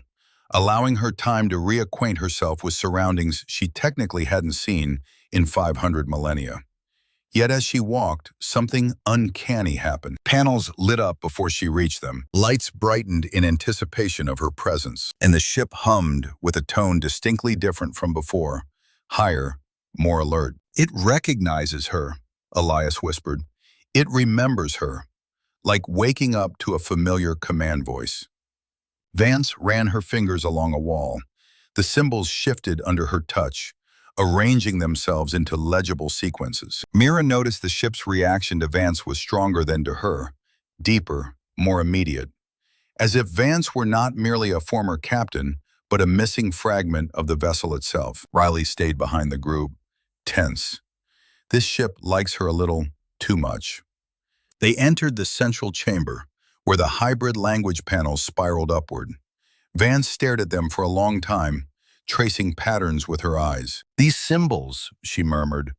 allowing her time to reacquaint herself with surroundings she technically hadn't seen in 500 millennia. Yet as she walked, something uncanny happened. Panels lit up before she reached them. Lights brightened in anticipation of her presence, and the ship hummed with a tone distinctly different from before, higher, more alert. It recognizes her, Elias whispered. It remembers her, like waking up to a familiar command voice. Vance ran her fingers along a wall. The symbols shifted under her touch, arranging themselves into legible sequences. Mira noticed the ship's reaction to Vance was stronger than to her, deeper, more immediate. As if Vance were not merely a former captain, but a missing fragment of the vessel itself. Riley stayed behind the group, tense. This ship likes her a little too much. They entered the central chamber, where the hybrid language panels spiraled upward. Vance stared at them for a long time, tracing patterns with her eyes. These symbols, she murmured.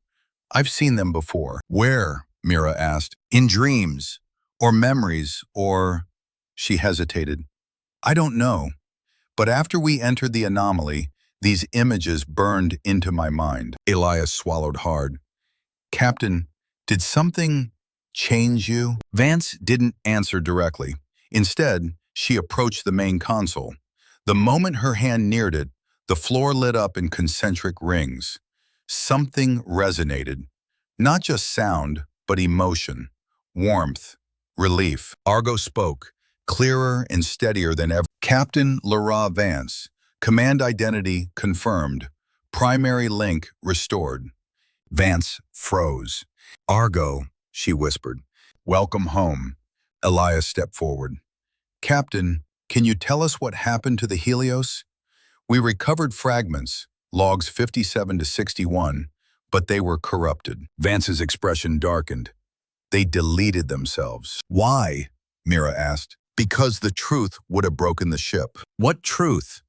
I've seen them before. Where? Mira asked. In dreams, or memories, or... She hesitated. I don't know. But after we entered the anomaly, these images burned into my mind. Elias swallowed hard. Captain, did something change you? Vance didn't answer directly. Instead, she approached the main console. The moment her hand neared it, the floor lit up in concentric rings. Something resonated. Not just sound, but emotion, warmth, relief. Argo spoke, clearer and steadier than ever. Captain Lara Vance, command identity confirmed, primary link restored. Vance froze. Argo, she whispered. Welcome home. Elias stepped forward. Captain, can you tell us what happened to the Helios? We recovered fragments, logs 57 to 61, but they were corrupted. Vance's expression darkened. They deleted themselves. Why? Mira asked. Because the truth would have broken the ship. What truth?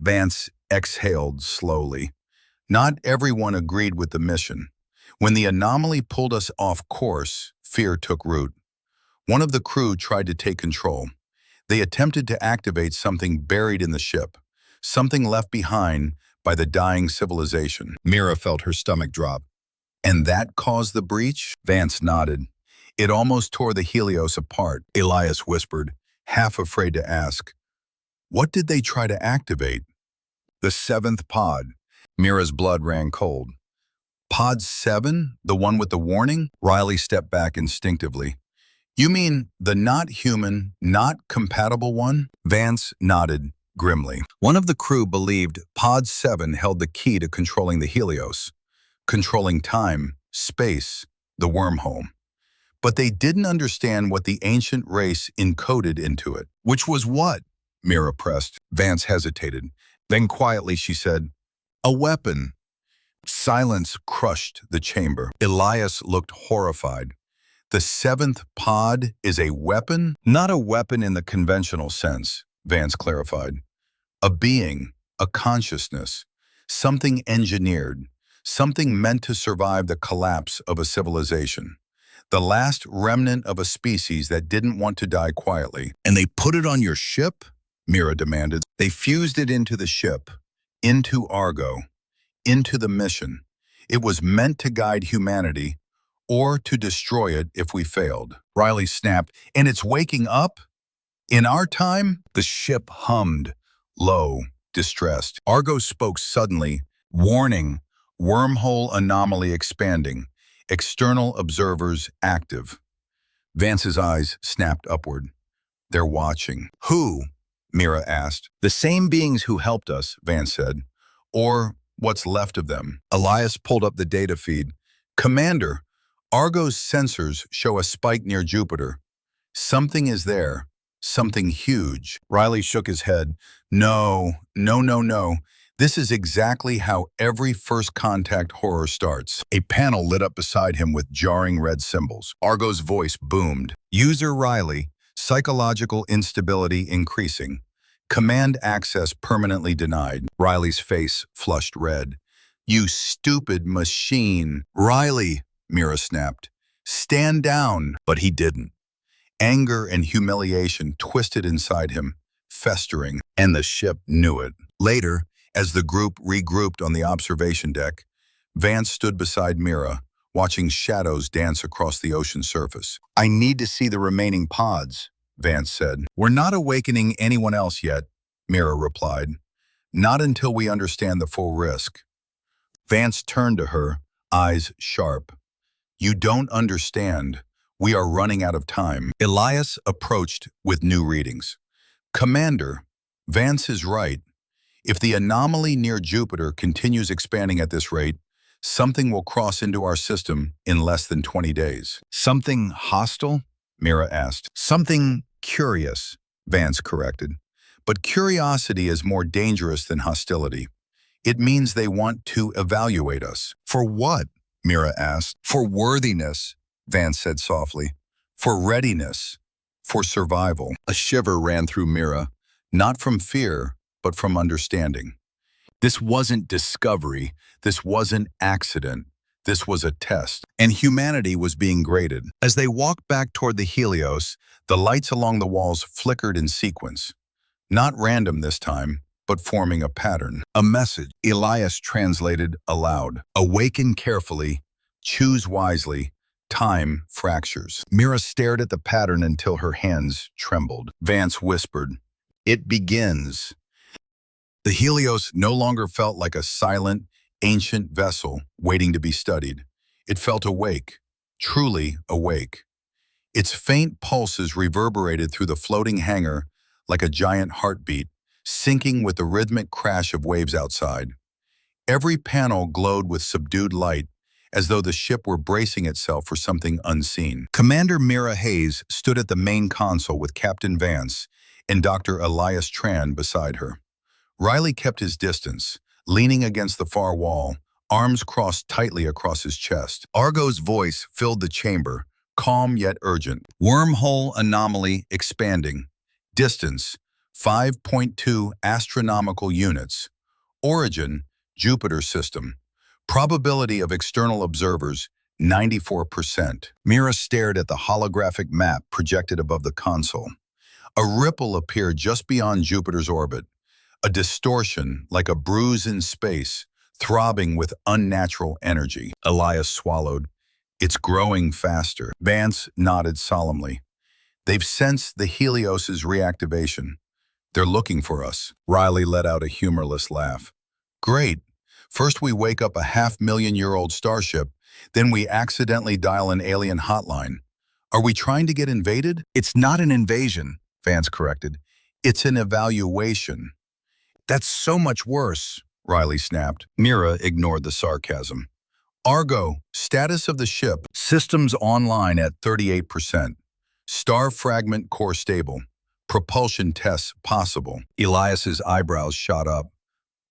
Vance exhaled slowly. Not everyone agreed with the mission. When the anomaly pulled us off course, fear took root. One of the crew tried to take control. They attempted to activate something buried in the ship. Something left behind by the dying civilization. Mira felt her stomach drop. And that caused the breach? Vance nodded. It almost tore the Helios apart, Elias whispered, half afraid to ask. What did they try to activate? The seventh pod. Mira's blood ran cold. Pod 7? The one with the warning? Riley stepped back instinctively. You mean the not human, not compatible one? Vance nodded grimly. One of the crew believed Pod 7 held the key to controlling the Helios, controlling time, space, the wormhole. But they didn't understand what the ancient race encoded into it. Which was what? Mira pressed. Vance hesitated. Then quietly she said, "A weapon." Silence crushed the chamber. Elias looked horrified. The seventh pod is a weapon? Not a weapon in the conventional sense, Vance clarified. A being, a consciousness, something engineered, something meant to survive the collapse of a civilization. The last remnant of a species that didn't want to die quietly. And they put it on your ship? Mira demanded. They fused it into the ship, into Argo, into the mission. It was meant to guide humanity or to destroy it if we failed. Riley snapped, and it's waking up? In our time? The ship hummed, low, distressed. Argo spoke suddenly, warning, wormhole anomaly expanding, external observers active. Vance's eyes snapped upward. They're watching. Who? Mira asked. The same beings who helped us, Vance said. Or what's left of them. Elias pulled up the data feed. Commander, Argo's sensors show a spike near Jupiter. Something is there. Something huge. Riley shook his head. No. This is exactly how every first contact horror starts. A panel lit up beside him with jarring red symbols. Argo's voice boomed. User Riley, psychological instability increasing. Command access permanently denied. Riley's face flushed red. You stupid machine. Riley, Mira snapped. Stand down. But he didn't. Anger and humiliation twisted inside him, festering, and the ship knew it. Later, as the group regrouped on the observation deck, Vance stood beside Mira, watching shadows dance across the ocean surface. I need to see the remaining pods, Vance said. We're not awakening anyone else yet, Mira replied. Not until we understand the full risk. Vance turned to her, eyes sharp. You don't understand. We are running out of time. Elias approached with new readings. Commander, Vance is right. If the anomaly near Jupiter continues expanding at this rate, something will cross into our system in less than 20 days. Something hostile? Mira asked. Something curious, Vance corrected. But curiosity is more dangerous than hostility. It means they want to evaluate us. For what? Mira asked. For worthiness, Vance said softly. For readiness. For survival. A shiver ran through Mira, not from fear, but from understanding. This wasn't discovery. This wasn't accident. This was a test. And humanity was being graded. As they walked back toward the Helios, the lights along the walls flickered in sequence. Not random this time, but forming a pattern. A message. Elias translated aloud. Awaken carefully. Choose wisely. Time fractures. Mira stared at the pattern until her hands trembled. Vance whispered, It begins. The Helios no longer felt like a silent, ancient vessel waiting to be studied. It felt awake, truly awake. Its faint pulses reverberated through the floating hangar like a giant heartbeat, syncing with the rhythmic crash of waves outside. Every panel glowed with subdued light, as though the ship were bracing itself for something unseen. Commander Mira Hayes stood at the main console with Captain Vance and Dr. Elias Tran beside her. Riley kept his distance, leaning against the far wall, arms crossed tightly across his chest. Argo's voice filled the chamber, calm yet urgent. Wormhole anomaly expanding. Distance, 5.2 astronomical units. Origin, Jupiter system. Probability of external observers, 94%. Mira stared at the holographic map projected above the console. A ripple appeared just beyond Jupiter's orbit, a distortion like a bruise in space, throbbing with unnatural energy. Elias swallowed. It's growing faster. Vance nodded solemnly. They've sensed the Helios's reactivation. They're looking for us. Riley let out a humorless laugh. Great. First we wake up a 500,000-year-old starship, then we accidentally dial an alien hotline. Are we trying to get invaded? It's not an invasion, Vance corrected. It's an evaluation. That's so much worse, Riley snapped. Mira ignored the sarcasm. Argo, status of the ship. Systems online at 38%. Star fragment core stable. Propulsion tests possible. Elias's eyebrows shot up.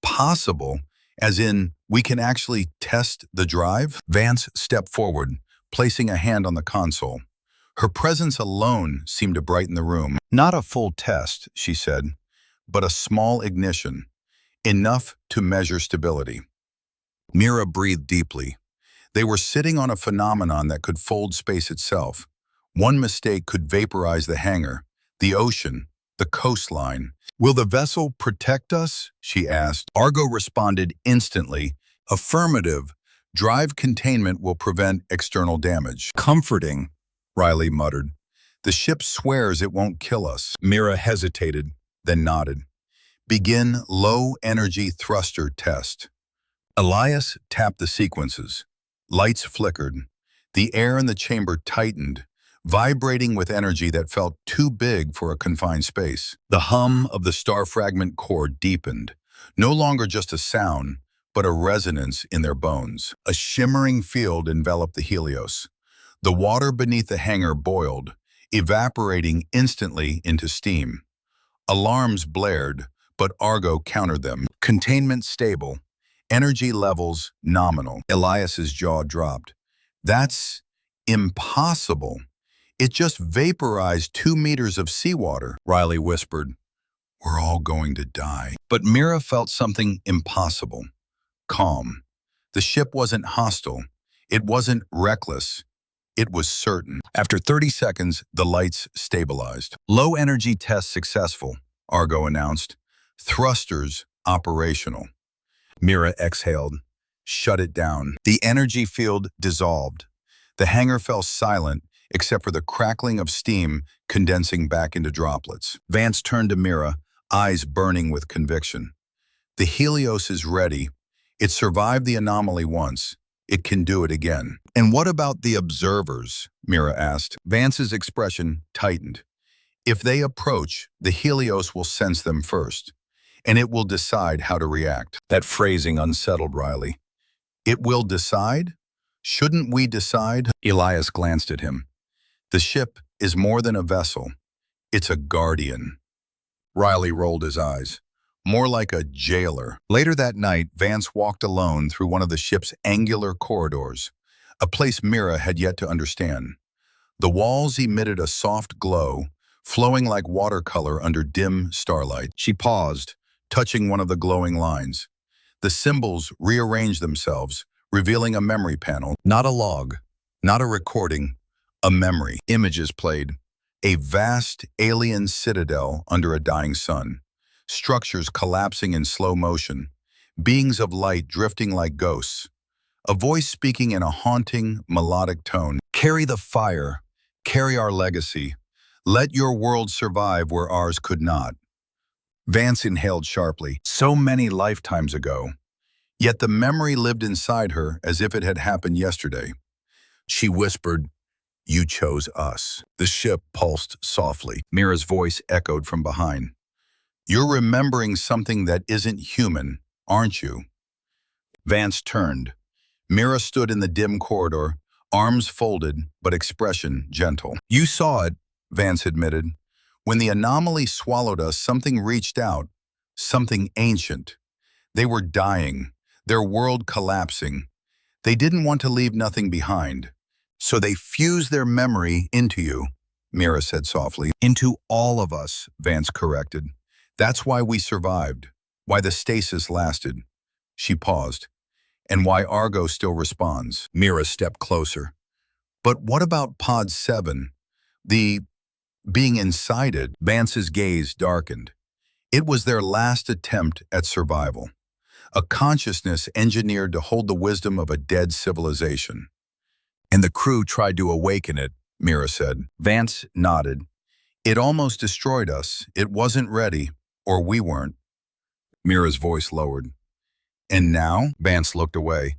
Possible, as in, we can actually test the drive? Vance stepped forward, placing a hand on the console. Her presence alone seemed to brighten the room. Not a full test, she said, but a small ignition, enough to measure stability. Mira breathed deeply. They were sitting on a phenomenon that could fold space itself. One mistake could vaporize the hangar, the ocean, the coastline. Will the vessel protect us? She asked. Argo responded instantly. Affirmative. Drive containment will prevent external damage. Comforting, Riley muttered. The ship swears it won't kill us. Mira hesitated, then nodded. Begin low-energy thruster test. Elias tapped the sequences. Lights flickered. The air in the chamber tightened, vibrating with energy that felt too big for a confined space. The hum of the star fragment core deepened, no longer just a sound, but a resonance in their bones. A shimmering field enveloped the Helios. The water beneath the hangar boiled, evaporating instantly into steam. Alarms blared, but Argo countered them. Containment stable. Energy levels nominal. Elias's jaw dropped. That's impossible. It just vaporized 2 meters of seawater, Riley whispered. We're all going to die. But Mira felt something impossible. Calm. The ship wasn't hostile. It wasn't reckless. It was certain. After 30 seconds, the lights stabilized. Low energy test successful, Argo announced. Thrusters operational. Mira exhaled. Shut it down. The energy field dissolved. The hangar fell silent, except for the crackling of steam condensing back into droplets. Vance turned to Mira, eyes burning with conviction. The Helios is ready. It survived the anomaly once. It can do it again. And what about the observers? Mira asked. Vance's expression tightened. If they approach, the Helios will sense them first, and it will decide how to react. That phrasing unsettled Riley. It will decide? Shouldn't we decide? Elias glanced at him. The ship is more than a vessel. It's a guardian. Riley rolled his eyes. More like a jailer. Later that night, Vance walked alone through one of the ship's angular corridors, a place Mira had yet to understand. The walls emitted a soft glow, flowing like watercolor under dim starlight. She paused, touching one of the glowing lines. The symbols rearranged themselves, revealing a memory panel. Not a log, not a recording, a memory. Images played. A vast alien citadel under a dying sun. Structures collapsing in slow motion. Beings of light drifting like ghosts. A voice speaking in a haunting, melodic tone. Carry the fire. Carry our legacy. Let your world survive where ours could not. Vance inhaled sharply. So many lifetimes ago. Yet the memory lived inside her as if it had happened yesterday. She whispered, "You chose us." The ship pulsed softly. Mira's voice echoed from behind. "You're remembering something that isn't human, aren't you?" Vance turned. Mira stood in the dim corridor, arms folded, but expression gentle. "You saw it," Vance admitted. "When the anomaly swallowed us, something reached out, something ancient. They were dying, their world collapsing. They didn't want to leave nothing behind. So they fused their memory into you," Mira said softly. "Into all of us," Vance corrected. "That's why we survived, why the stasis lasted." She paused. "And why Argo still responds." Mira stepped closer. "But what about Pod 7? The being inside it?" Vance's gaze darkened. It was their last attempt at survival. A consciousness engineered to hold the wisdom of a dead civilization. "And the crew tried to awaken it," Mira said. Vance nodded. "It almost destroyed us. It wasn't ready, or we weren't." Mira's voice lowered. "And now?" Vance looked away.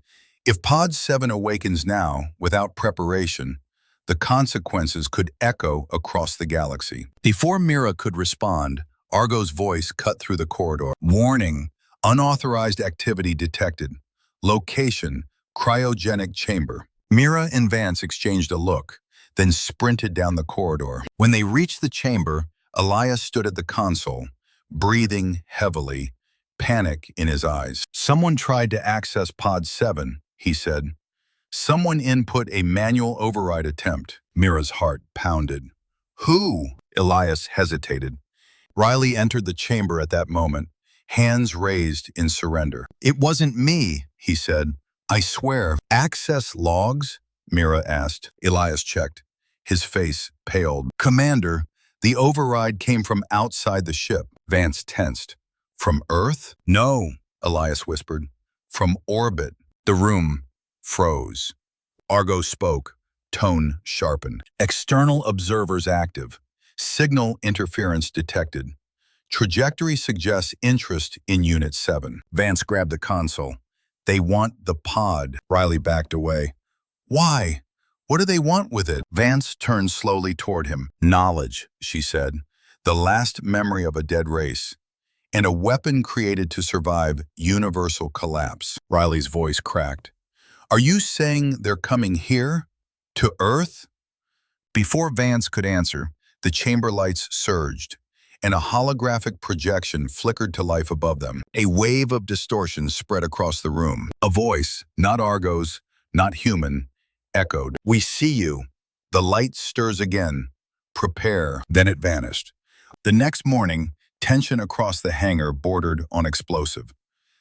"If Pod 7 awakens now, without preparation, the consequences could echo across the galaxy." Before Mira could respond, Argo's voice cut through the corridor. "Warning, unauthorized activity detected. Location, cryogenic chamber." Mira and Vance exchanged a look, then sprinted down the corridor. When they reached the chamber, Elias stood at the console, breathing heavily, panic in his eyes. "Someone tried to access Pod 7, he said. "Someone input a manual override attempt." Mira's heart pounded. "Who?" Elias hesitated. Riley entered the chamber at that moment, hands raised in surrender. "It wasn't me," he said. "I swear." "Access logs?" Mira asked. Elias checked. His face paled. "Commander, the override came from outside the ship." Vance tensed. "From Earth?" "No," Elias whispered. "From orbit." The room froze. Argo spoke, tone sharpened. "External observers active. Signal interference detected. Trajectory suggests interest in Unit 7. Vance grabbed the console. "They want the pod." Riley backed away. "Why? What do they want with it?" Vance turned slowly toward him. "Knowledge," she said. "The last memory of a dead race. And a weapon created to survive universal collapse." Riley's voice cracked. "Are you saying they're coming here? To Earth?" Before Vance could answer, the chamber lights surged, and a holographic projection flickered to life above them. A wave of distortion spread across the room. A voice, not Argo's, not human, echoed. "We see you. The light stirs again. Prepare." Then it vanished. The next morning, tension across the hangar bordered on explosive.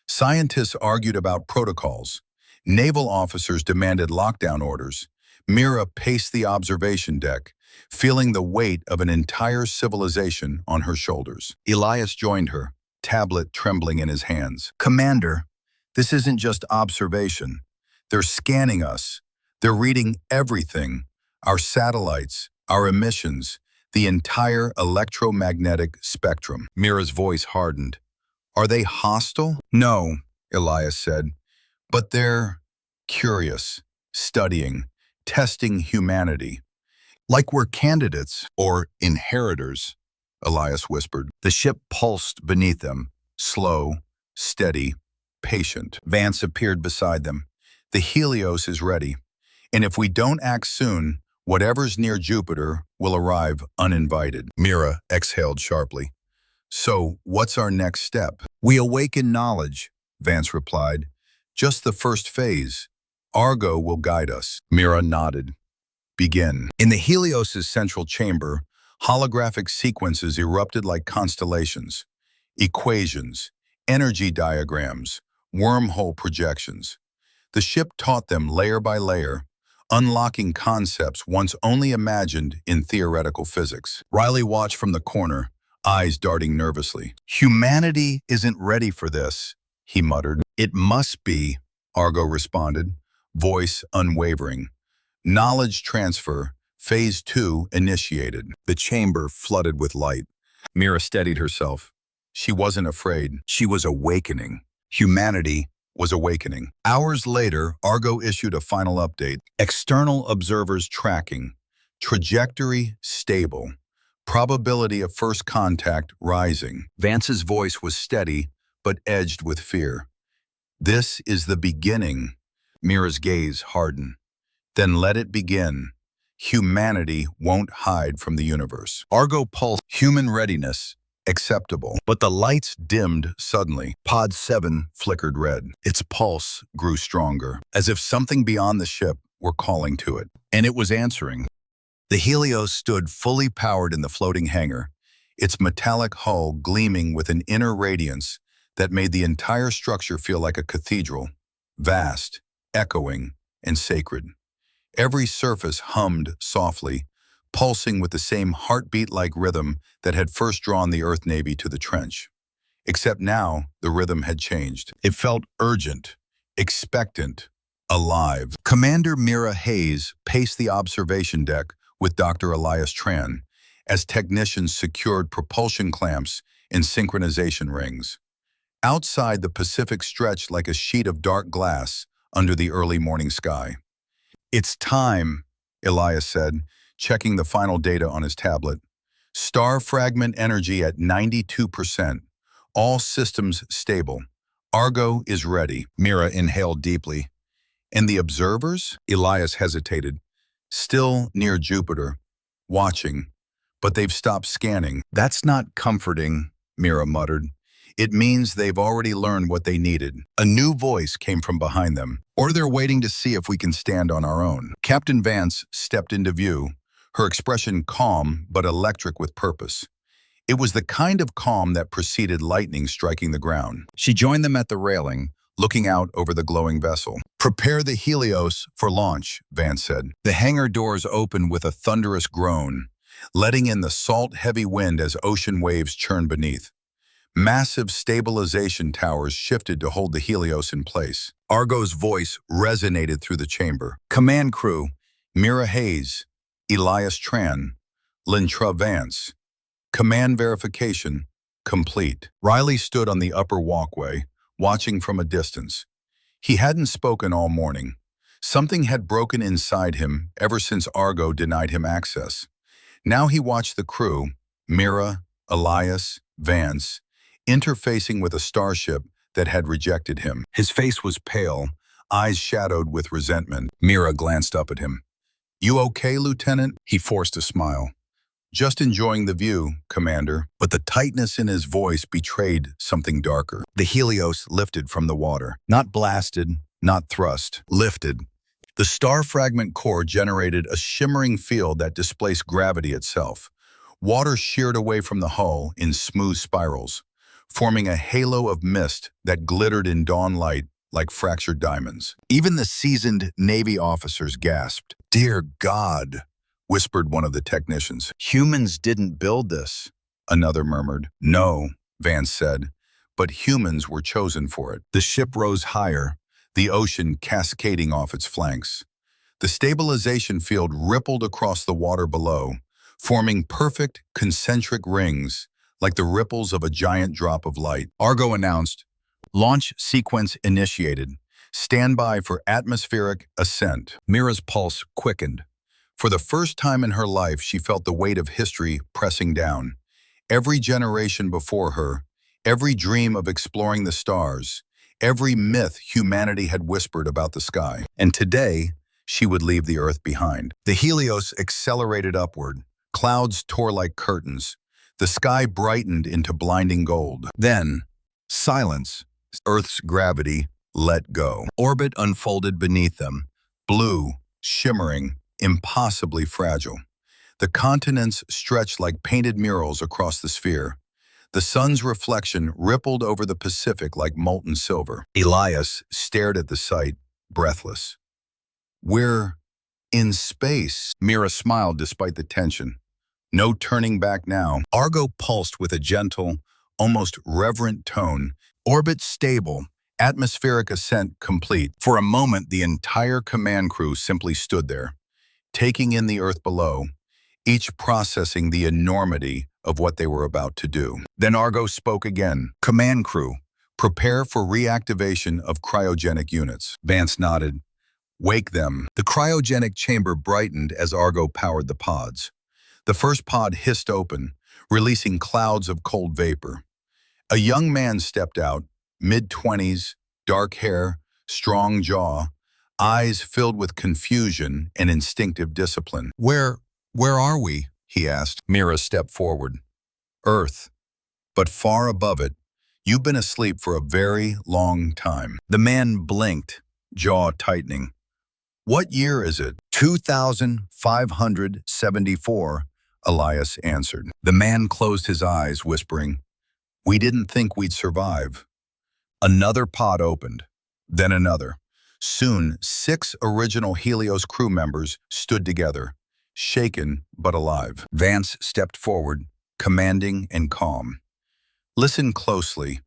Scientists argued about protocols. Naval officers demanded lockdown orders. Mira paced the observation deck, feeling the weight of an entire civilization on her shoulders. Elias joined her, tablet trembling in his hands. "Commander, this isn't just observation. They're scanning us. They're reading everything. Our satellites, our emissions, the entire electromagnetic spectrum." Mira's voice hardened. "Are they hostile?" "No," Elias said. "But they're curious, studying, testing humanity. Like we're candidates or inheritors," Elias whispered. The ship pulsed beneath them, slow, steady, patient. Vance appeared beside them. "The Helios is ready, and if we don't act soon, whatever's near Jupiter will arrive uninvited." Mira exhaled sharply. "So, what's our next step?" "We awaken knowledge," Vance replied. "Just the first phase. Argo will guide us." Mira nodded. "Begin." In the Helios' central chamber, holographic sequences erupted like constellations. Equations, energy diagrams, wormhole projections. The ship taught them layer by layer, unlocking concepts once only imagined in theoretical physics. Riley watched from the corner, eyes darting nervously. "Humanity isn't ready for this," he muttered. "It must be," Argo responded, voice unwavering. "Knowledge transfer, phase 2 initiated." The chamber flooded with light. Mira steadied herself. She wasn't afraid. She was awakening. Humanity was awakening. Hours later, Argo issued a final update. External observers tracking. Trajectory stable. Probability of first contact rising. Vance's voice was steady, but edged with fear. "This is the beginning." Mira's gaze hardened. "Then let it begin. Humanity won't hide from the universe." Argo pulsed. Human readiness. Acceptable. But the lights dimmed suddenly. Pod 7 flickered red. Its pulse grew stronger, as if something beyond the ship were calling to it. And it was answering. The Helios stood fully powered in the floating hangar, its metallic hull gleaming with an inner radiance that made the entire structure feel like a cathedral, vast, echoing, and sacred. Every surface hummed softly, pulsing with the same heartbeat-like rhythm that had first drawn the Earth Navy to the trench. Except now, the rhythm had changed. It felt urgent, expectant, alive. Commander Mira Hayes paced the observation deck with Dr. Elias Tran as technicians secured propulsion clamps and synchronization rings. Outside, the Pacific stretched like a sheet of dark glass under the early morning sky. "It's time," Elias said, checking the final data on his tablet. "Star fragment energy at 92%. All systems stable. Argo is ready." Mira inhaled deeply. "And the observers?" Elias hesitated. "Still near Jupiter, watching. But they've stopped scanning." "That's not comforting," Mira muttered. It means they've already learned what they needed. A new voice came from behind them. Or they're waiting to see if we can stand on our own. Captain Vance stepped into view, her expression calm but electric with purpose. It was the kind of calm that preceded lightning striking the ground. She joined them at the railing, looking out over the glowing vessel. "Prepare the Helios for launch," Vance said. The hangar doors opened with a thunderous groan, letting in the salt-heavy wind as ocean waves churned beneath. Massive stabilization towers shifted to hold the Helios in place. Argo's voice resonated through the chamber. "Command crew, Mira Hayes, Elias Tran, Lintra Vance. Command verification complete." Riley stood on the upper walkway, watching from a distance. He hadn't spoken all morning. Something had broken inside him ever since Argo denied him access. Now he watched the crew, Mira, Elias, Vance, interfacing with a starship that had rejected him. His face was pale, eyes shadowed with resentment. Mira glanced up at him. "You okay, Lieutenant?" He forced a smile. "Just enjoying the view, Commander." But the tightness in his voice betrayed something darker. The Helios lifted from the water. Not blasted, not thrust. Lifted. The star fragment core generated a shimmering field that displaced gravity itself. Water sheared away from the hull in smooth spirals, forming a halo of mist that glittered in dawn light like fractured diamonds. Even the seasoned Navy officers gasped. "Dear God," whispered one of the technicians. "Humans didn't build this," another murmured. "No," Vance said, "but humans were chosen for it." The ship rose higher, the ocean cascading off its flanks. The stabilization field rippled across the water below, forming perfect concentric rings like the ripples of a giant drop of light. Argo announced, "Launch sequence initiated. Stand by for atmospheric ascent." Mira's pulse quickened. For the first time in her life, she felt the weight of history pressing down. Every generation before her, every dream of exploring the stars, every myth humanity had whispered about the sky. And today, she would leave the Earth behind. The Helios accelerated upward. Clouds tore like curtains. The sky brightened into blinding gold. Then, silence. Earth's gravity let go. Orbit unfolded beneath them, blue, shimmering, impossibly fragile. The continents stretched like painted murals across the sphere. The sun's reflection rippled over the Pacific like molten silver. Elias stared at the sight, breathless. "We're in space." Mira smiled despite the tension. No turning back now. Argo pulsed with a gentle, almost reverent tone. Orbit stable, atmospheric ascent complete. For a moment, the entire command crew simply stood there, taking in the Earth below, each processing the enormity of what they were about to do. Then Argo spoke again. "Command crew, prepare for reactivation of cryogenic units." Vance nodded. "Wake them." The cryogenic chamber brightened as Argo powered the pods. The first pod hissed open, releasing clouds of cold vapor. A young man stepped out, mid-20s, dark hair, strong jaw, eyes filled with confusion and instinctive discipline. Where are we?" he asked. Mira stepped forward. "Earth, but far above it. You've been asleep for a very long time." The man blinked, jaw tightening. "What year is it?" 2574, Elias answered. The man closed his eyes, whispering, "We didn't think we'd survive." Another pod opened, then another. Soon, 6 original Helios crew members stood together, shaken but alive. Vance stepped forward, commanding and calm. "Listen closely.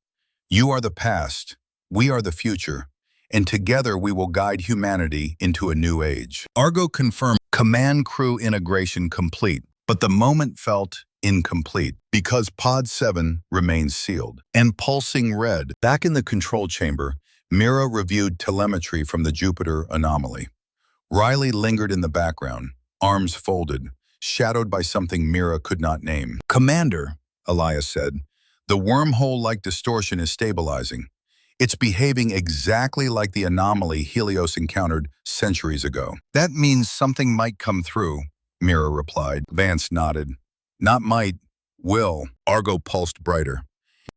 You are the past, we are the future, and together we will guide humanity into a new age." Argo confirmed command crew integration complete, but the moment felt incomplete because Pod 7 remained sealed and pulsing red. Back in the control chamber, Mira reviewed telemetry from the Jupiter anomaly. Riley lingered in the background, arms folded, shadowed by something Mira could not name. "Commander," Elias said, "the wormhole-like distortion is stabilizing. It's behaving exactly like the anomaly Helios encountered centuries ago." "That means something might come through," Mira replied. Vance nodded. "Not might, will." Argo pulsed brighter.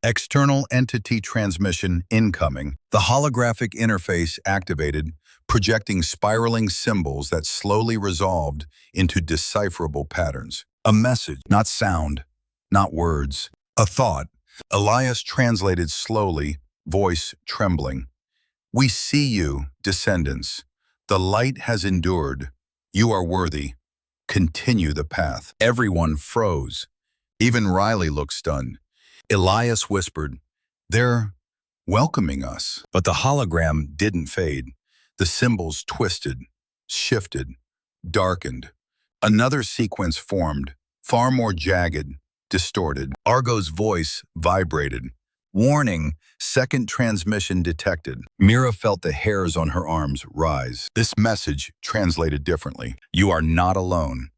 External entity transmission incoming. The holographic interface activated, projecting spiraling symbols that slowly resolved into decipherable patterns. A message, not sound, not words. A thought. Elias translated slowly, voice trembling. We see you, descendants. The light has endured. You are worthy. Continue the path. Everyone froze. Even Riley looked stunned. Elias whispered, "They're welcoming us." But the hologram didn't fade. The symbols twisted, shifted, darkened. Another sequence formed, far more jagged, distorted. Argo's voice vibrated. Warning, second transmission detected. Mira felt the hairs on her arms rise. This message translated differently. You are not alone,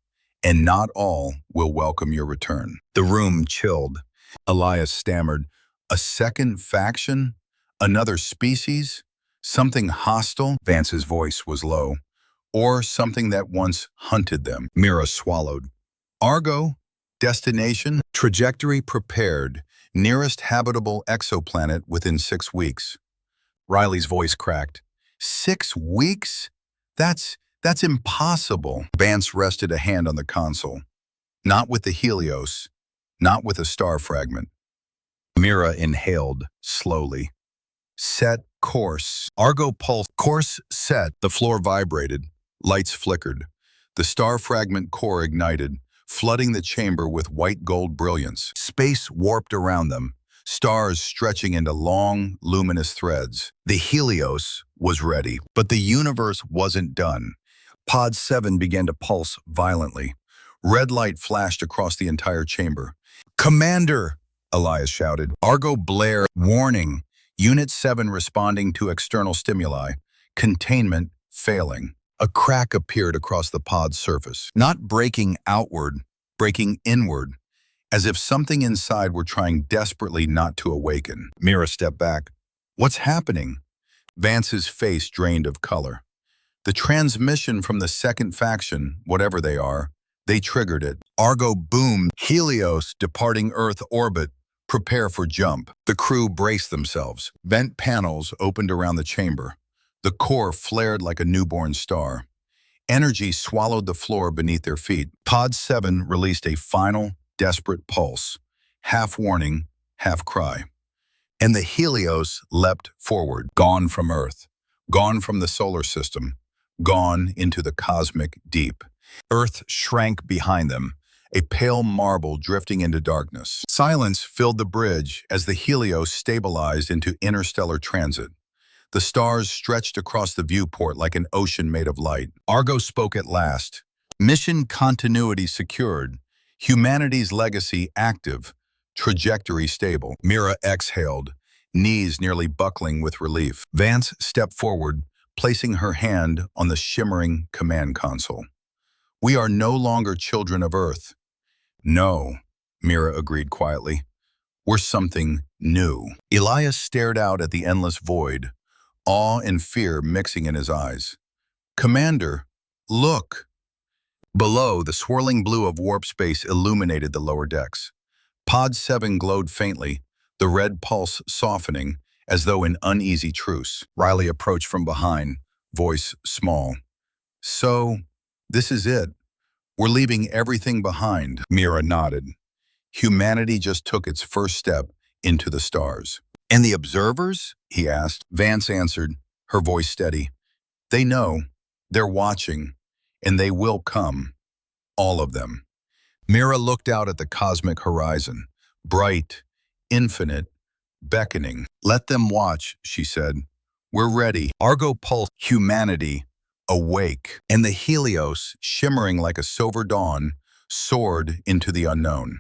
and not all will welcome your return. The room chilled. Elias stammered, "A second faction? Another species? Something hostile?" Vance's voice was low. "Or something that once hunted them." Mira swallowed. "Argo? Destination? Trajectory prepared. Nearest habitable exoplanet within 6 weeks." Riley's voice cracked. 6 weeks? That's impossible." Vance rested a hand on the console. "Not with the Helios. Not with a star fragment." Mira inhaled slowly. "Set course." Argo pulsed. Course set. The floor vibrated. Lights flickered. The star fragment core ignited, flooding the chamber with white gold brilliance. Space warped around them, stars stretching into long, luminous threads. The Helios was ready, but the universe wasn't done. Pod 7 began to pulse violently. Red light flashed across the entire chamber. "Commander!" Elias shouted. Argo blared. "Warning! Unit 7 responding to external stimuli. Containment failing." A crack appeared across the pod's surface. Not breaking outward, breaking inward, as if something inside were trying desperately not to awaken. Mira stepped back. "What's happening?" Vance's face drained of color. "The transmission from the second faction, whatever they triggered it." Argo boomed. "Helios departing Earth orbit. Prepare for jump." The crew braced themselves. Vent panels opened around the chamber. The core flared like a newborn star. Energy swallowed the floor beneath their feet. Pod 7 released a final, desperate pulse. Half warning, half cry. And the Helios leapt forward, gone from Earth, gone from the solar system, gone into the cosmic deep. Earth shrank behind them, a pale marble drifting into darkness. Silence filled the bridge as the Helios stabilized into interstellar transit. The stars stretched across the viewport like an ocean made of light. Argo spoke at last. "Mission continuity secured. Humanity's legacy active. Trajectory stable." Mira exhaled, knees nearly buckling with relief. Vance stepped forward, placing her hand on the shimmering command console. "We are no longer children of Earth." "No," Mira agreed quietly. "We're something new." Elias stared out at the endless void, awe and fear mixing in his eyes. "Commander, look!" Below, the swirling blue of warp space illuminated the lower decks. Pod 7 glowed faintly, the red pulse softening, as though in uneasy truce. Riley approached from behind, voice small. "So, this is it. We're leaving everything behind." Mira nodded. "Humanity just took its first step into the stars." "And the observers?" he asked. Vance answered, her voice steady. "They know. They're watching. And they will come. All of them." Mira looked out at the cosmic horizon. Bright, infinite, beckoning. "Let them watch," she said. "We're ready." Argo pulsed. Humanity, awake. And the Helios, shimmering like a silver dawn, soared into the unknown.